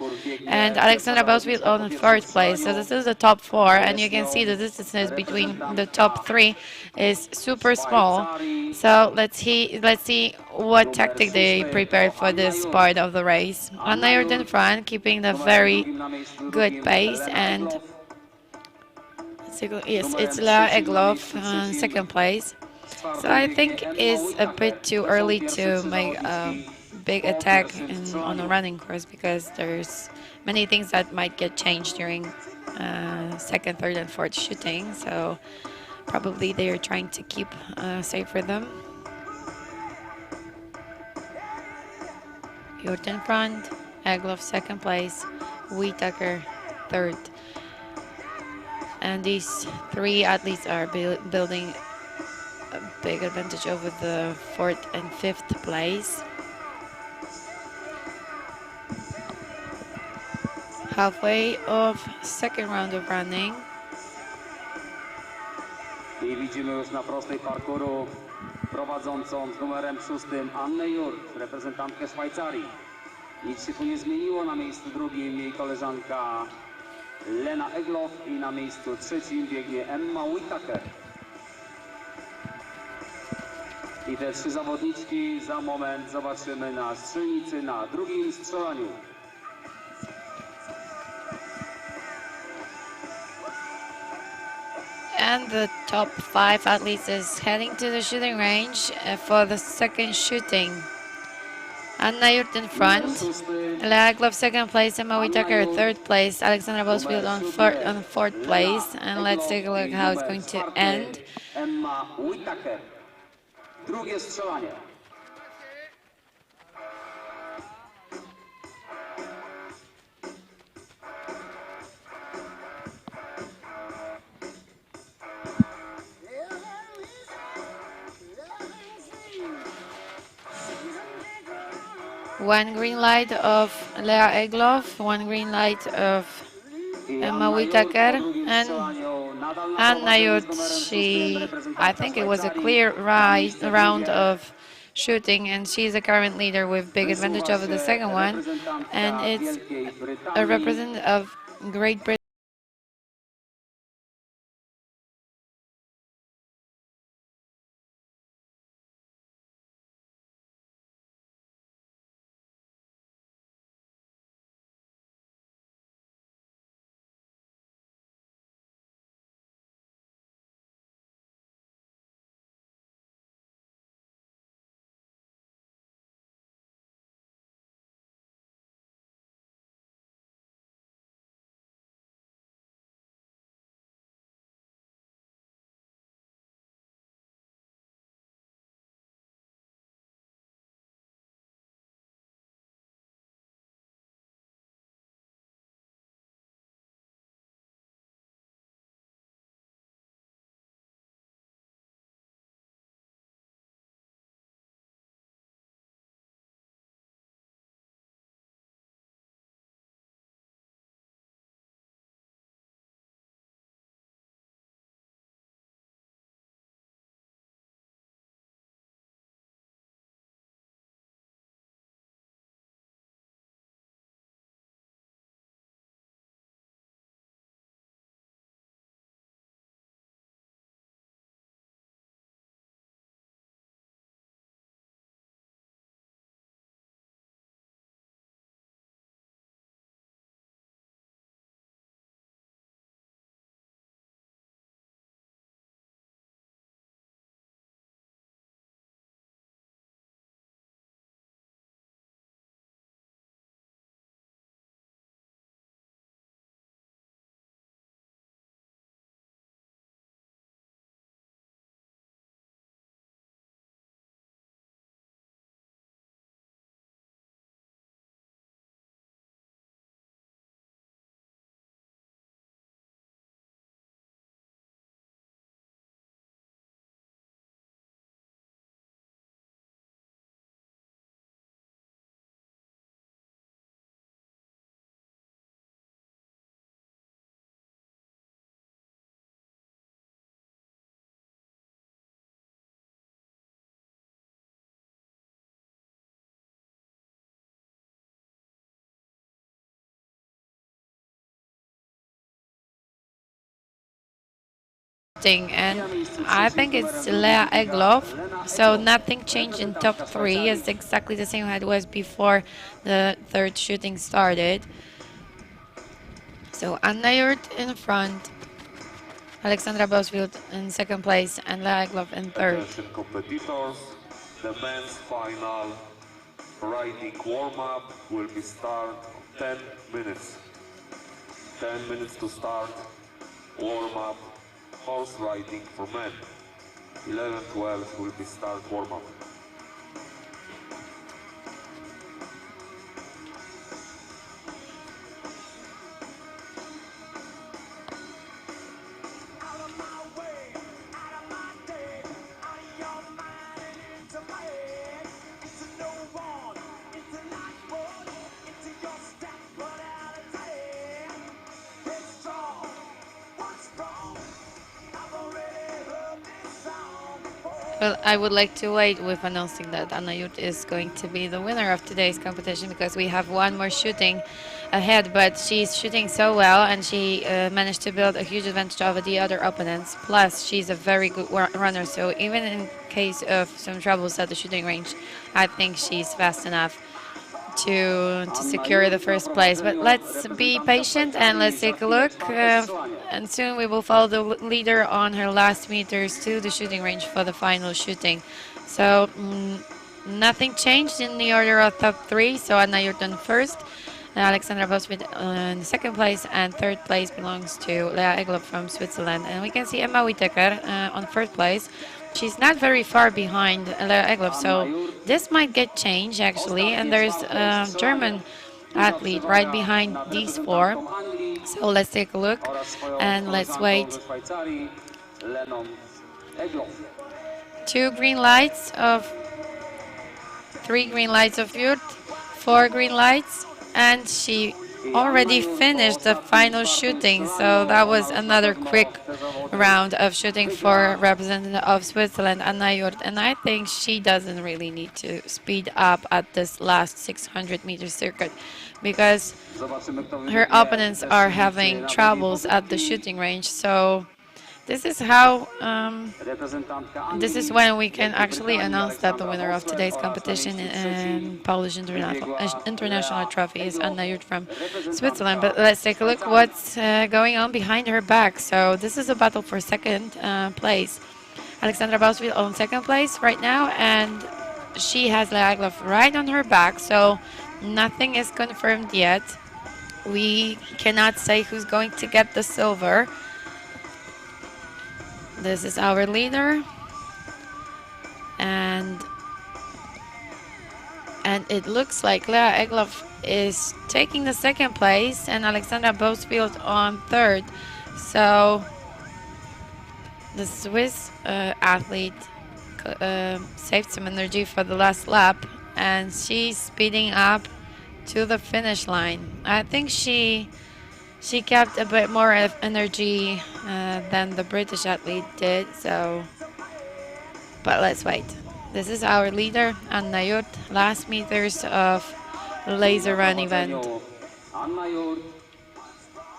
Speaker 1: and Alexandra Bausfield on 4th place. So this is the top 4, and you can see the distances between the top 3 is super small. So let's see what tactic they prepared for this part of the race. Anna Jurt in front, keeping the very good pace, and yes, it's Lea Egloff on 2nd place. So I think it's a bit too early to make a big attack on a running course, because there's many things that might get changed during 2nd, 3rd, and 4th shooting. So probably they are trying to keep safe for them. Jurt in front, Egloff 2nd place, Whittaker 3rd. And these 3 athletes are building a big advantage over the 4th and 5th place. Halfway of 2nd round of running.
Speaker 5: I widzimy już na prostej parkouru prowadzącą z numerem 6 Annę Jurt, reprezentantkę Szwajcarii. Nic się tu nie zmieniło, na miejscu drugim jej koleżanka Lena Egloff i na miejscu 3 biegnie Emma Whittaker. I te 3 zawodniczki za moment zobaczymy na strzelnicy na drugim strzelaniu.
Speaker 1: And the top 5 athletes is heading to the shooting range for the 2nd shooting. Anna Yurt in front. Lea Glove second place, Emma Whitaker third place, Alexandra Bosfield on fourth place. And let's take a look how it's going to end.
Speaker 5: Emma Whitaker. Drugie strzelanie.
Speaker 1: One green light of Lea Egloff, one green light of Emma Whitaker, and Anna Yurt. I think it was a clear round of shooting, and she's the current leader with big advantage over the second one. And it's a representative of Great Britain. And I think it's Lea Egloff, so nothing changed in top three. It's exactly the same as it was before the third shooting started. So Anna Yurt in front, Alexandra Bosfield in second place, and Lea Egloff in third.
Speaker 2: Attention competitors, the men's final riding warm-up will be start 10 minutes. 10 minutes to start, warm-up, horse riding for men. 11:12 will be start warm-up.
Speaker 1: Well, I would like to wait with announcing that Anna Yurt is going to be the winner of today's competition because we have one more shooting ahead, but she's shooting so well and she managed to build a huge advantage over the other opponents. Plus, she's a very good runner, so even in case of some troubles at the shooting range, I think she's fast enough to secure the first place. But let's be patient and let's take a look. And soon we will follow the leader on her last meters to the shooting range for the final shooting. So nothing changed in the order of top three. So Anna Jurton first, Alexandra Boswit in second place, and third place belongs to Lea Egloff from Switzerland. And we can see Emma Whittaker on first place. She's not very far behind Lea Egloff, so this might get changed actually. And there's a German athlete right behind these four. So let's take a look and let's wait. Three green lights of Jurt, 4 green lights, and she already finished the final shooting. So that was another quick round of shooting for representative of Switzerland, Anna Jurt. And I think she doesn't really need to speed up at this last 600-meter circuit because her opponents are having troubles at the shooting range. So this is how, this is when we can actually announce that the winner of today's competition in Polish International Trophy is Anna Jurt from Switzerland. But let's take a look what's going on behind her back. So this is a battle for second place. Alexandra Bauswil on second place right now, and she has Lea Egloff right on her back. So nothing is confirmed yet. We cannot say who's going to get the silver. This is our leader, and it looks like Lea Egloff is taking the second place and Alexandra Bosfield on third. So the Swiss athlete saved some energy for the last lap, and she's speeding up to the finish line. I think she kept a bit more of energy than the British athlete did, so, but let's wait. This is our leader, Anna Jurt, last meters of laser run event.
Speaker 5: Anna Jurt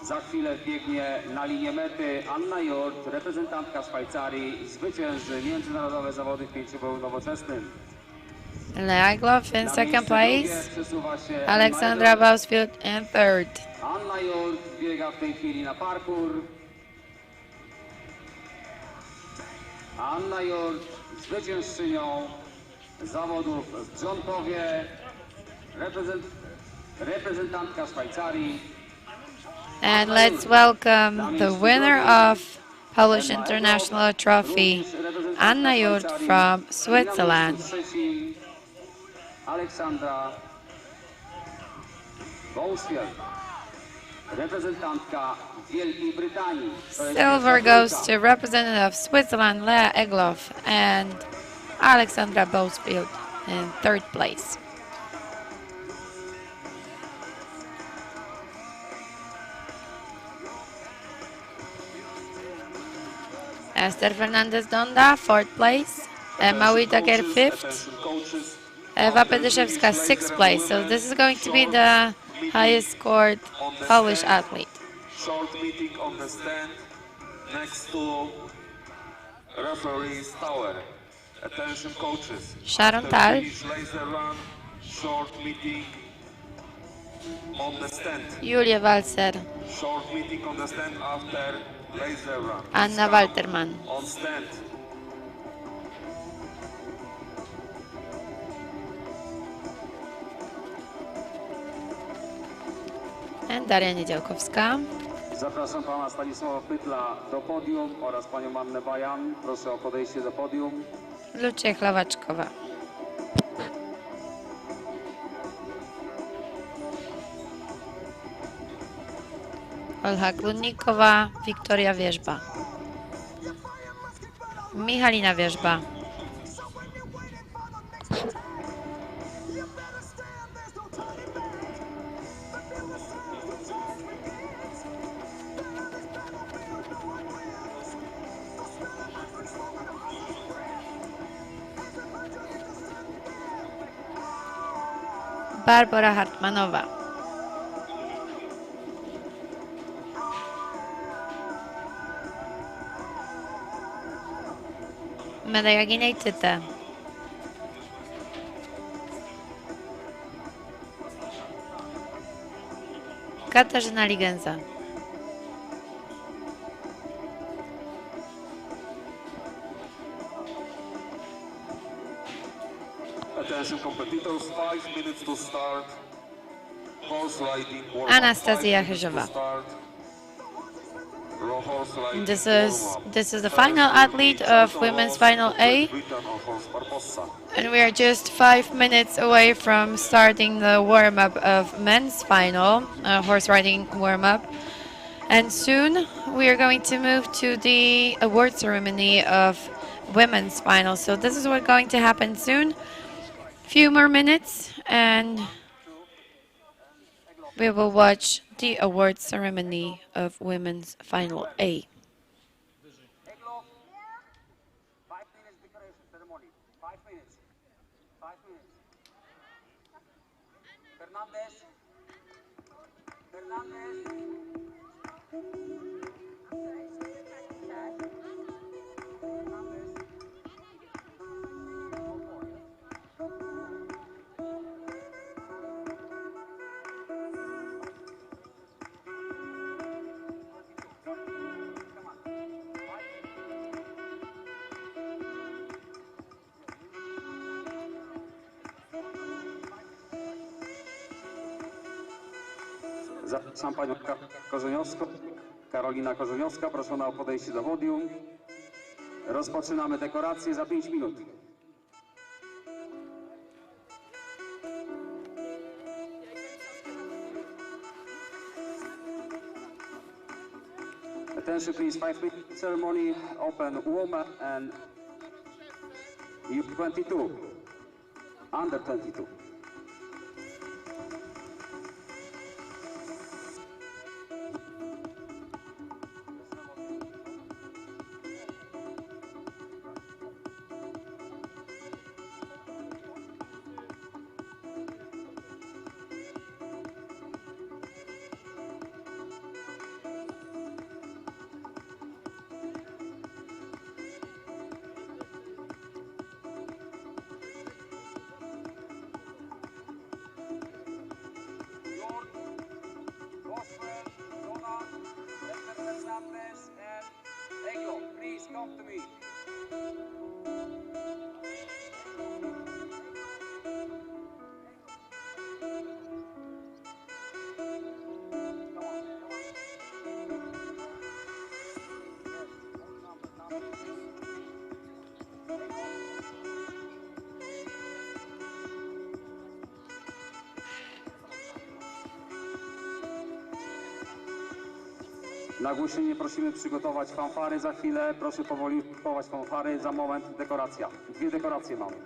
Speaker 5: za chwilę biegnie na linię mety. Anna Jurt, reprezentantka Szwajcarii, zwycięży międzynarodowe zawody w pięcioboju nowoczesnym.
Speaker 1: Lea Egloff in second place, Alexandra Bausfield in third.
Speaker 5: Anna Jurt biega w tej chwili na parkour. Anna Jurt, zwyciężczynią zawodów w Drzonkowie, reprezentantka Szwajcarii.
Speaker 1: And let's welcome the winner of Polish International Trophy, Anna Jurt from Switzerland.
Speaker 5: Alexandra Bausfield, reprezentantka Wielkiej Brytanii.
Speaker 1: Silver goes to representative of Switzerland, Lea Egloff, and Alexandra Bosfield in third place. Esther Fernandez Donda, fourth place. Emma Whittaker, fifth. Ewa Pedyszewska, sixth place. So this is going to be the highest scored Polish athlete.
Speaker 2: Short meeting on the stand next to referee's tower. Attention coaches.
Speaker 1: Sharon
Speaker 2: After
Speaker 1: Tal.
Speaker 2: finish laser run, short meeting on the stand.
Speaker 1: Julia Walser.
Speaker 2: Short meeting on the stand after laser run.
Speaker 1: Anna Walterman.
Speaker 2: On stand.
Speaker 1: And Daria Niedziałkowska.
Speaker 5: Zapraszam pana Stanisława Pytla do podium oraz panią Annę Bajan. Proszę o podejście do podium.
Speaker 1: Lucia Chlawaczkowa. Olcha Kludnikowa, Wiktoria Wierzba. Michalina Wierzba. Barbara Hartmanowa. Medaja Ginejczyte. Katarzyna Ligenza.
Speaker 2: Attention competitors, 5 minutes to start. Horse riding warm-up,
Speaker 1: Anastasia
Speaker 2: 5 minutes to
Speaker 1: Chyżowa.
Speaker 2: start. Horse riding
Speaker 1: This is the
Speaker 2: warm-up.
Speaker 1: final athlete of women's final A,
Speaker 2: Britain on horse Barbossa.
Speaker 1: and we are just 5 minutes away from starting the warm-up of men's final, horse riding warm-up. And soon we are going to move to the award ceremony of women's final. So this is what's going to happen soon. Few more minutes and we will watch the award ceremony of women's final A.
Speaker 5: 5 minutes decoration ceremony. 5 minutes. 5 minutes. Fernandez. Fernandez. Zapraszam panią Korzeniowską. Karolina Korzeniowska, proszona o podejście do podium. Rozpoczynamy dekorację za 5 minut. Attention please, 5-minute ceremony, open woman and U22, under 22. Please come to me. Nagłośnienie prosimy przygotować fanfary za chwilę. Proszę powoli kupować fanfary. Za moment dekoracja. 2 dekoracje mamy.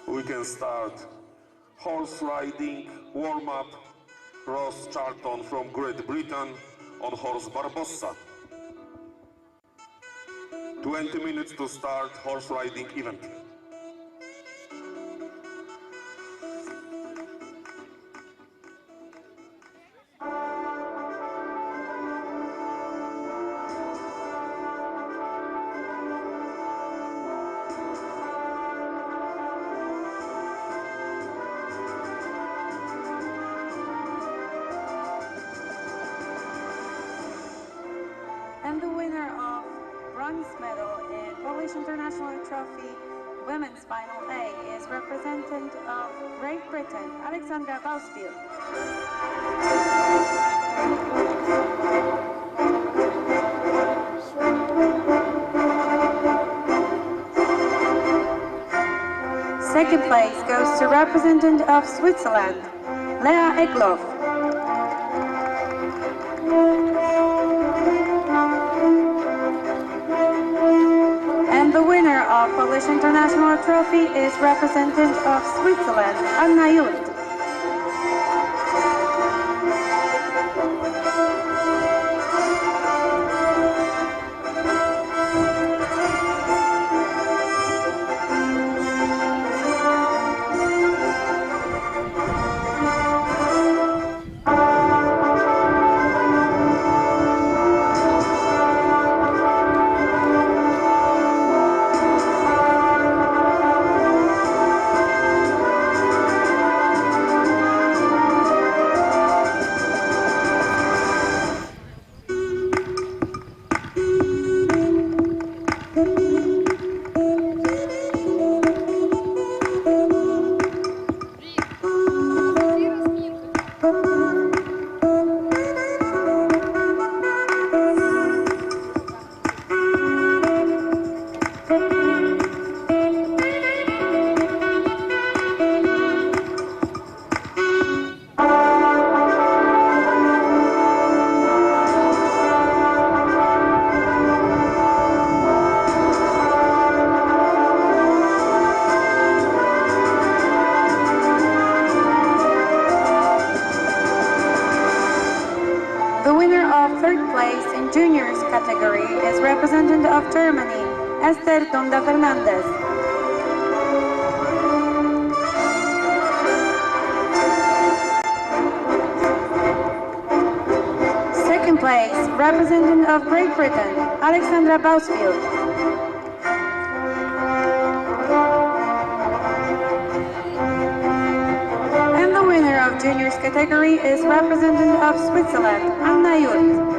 Speaker 2: We can start horse riding warm-up. Ross Charlton from Great Britain on horse Barbossa. 20 minutes to start horse riding event.
Speaker 3: And the winner of bronze medal in Polish International Trophy women's final A is representative of Great Britain, Alexandra Bausfield. Second place goes to representative of Switzerland, Lea Egloff. And the winner of Polish International Trophy is representative of Switzerland, Anna Jurt. Category is representative of Germany, Esther Donda Fernandez. Second place, representative of Great Britain, Alexandra Bausfield. And the winner of juniors category is representative of Switzerland, Anna Jurt.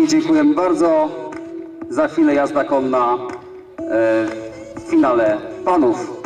Speaker 5: Dziękujemy bardzo. Za chwilę jazda konna w finale panów.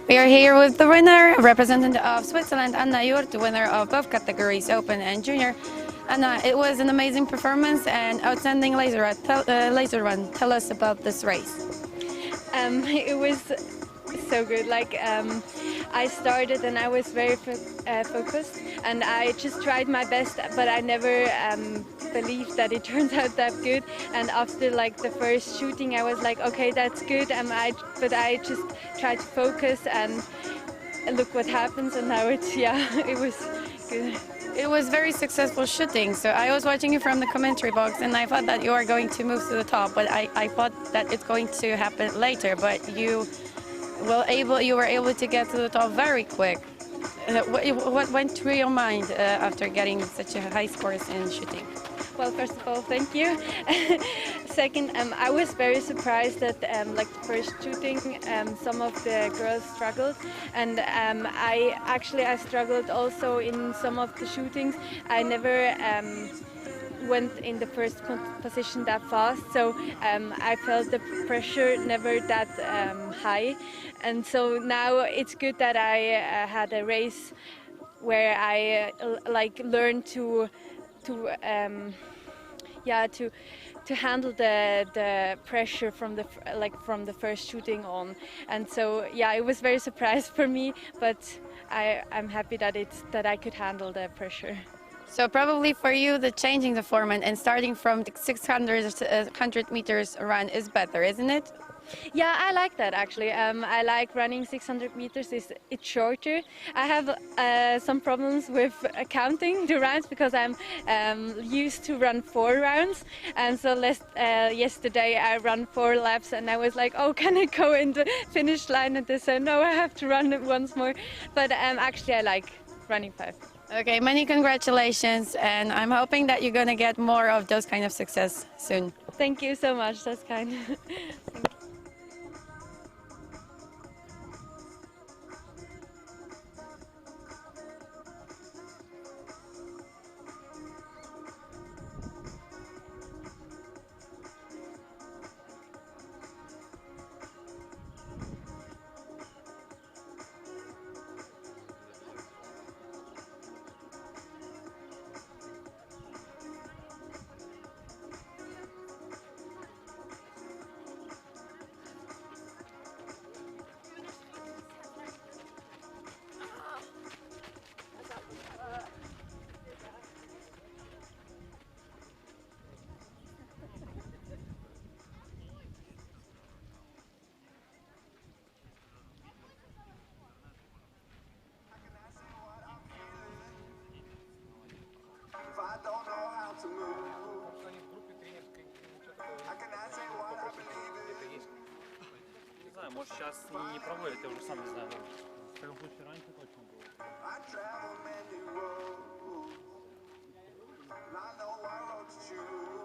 Speaker 1: We are here with the winner, representative of Switzerland, Anna Jurt, the winner of both categories, Open and Junior. Anna, it was an amazing performance and outstanding laser run. Tell us about this race.
Speaker 9: It was so good. I started and I was very focused, and I just tried my best, but I never believed that it turned out that good. And after the first shooting, I was like, okay, that's good. But I just tried to focus and look what happens. And now it was good.
Speaker 1: It was very successful shooting. So I was watching you from the commentary box, and I thought that you are going to move to the top, but I thought that it's going to happen later. But you were able to get to the top very quick. What went through your mind after getting such a high scores in shooting?
Speaker 9: Well, first of all, thank you. Second, I was very surprised that the first shooting, some of the girls struggled, and I struggled also in some of the shootings. I never went in the first position that fast, so I felt the pressure never that high, and so now it's good that I had a race where I learned to handle the pressure from the first shooting on, and so it was very surprised for me, but I'm happy that I could handle the pressure.
Speaker 1: So probably for you, the changing the format and starting from the 600 meters run is better, isn't it?
Speaker 9: Yeah, I like that actually. I like running 600 meters. It's shorter. I have some problems with counting the rounds because I'm used to run 4 rounds, and so yesterday I ran 4 laps, and I was like, oh, can I go in the finish line? And they said, no, I have to run it once more. But actually I like running 5.
Speaker 1: Okay, many congratulations, and I'm hoping that you're going to get more of those kind of success soon.
Speaker 9: Thank you so much, that's kind. Thank you.
Speaker 8: If I don't know how to move, I cannot say what I believe in.
Speaker 7: Не знаю, может сейчас не проводят, я уже сам не знаю. В таком случае раньше точно было.
Speaker 8: I travel many roads, and I know what road to choose.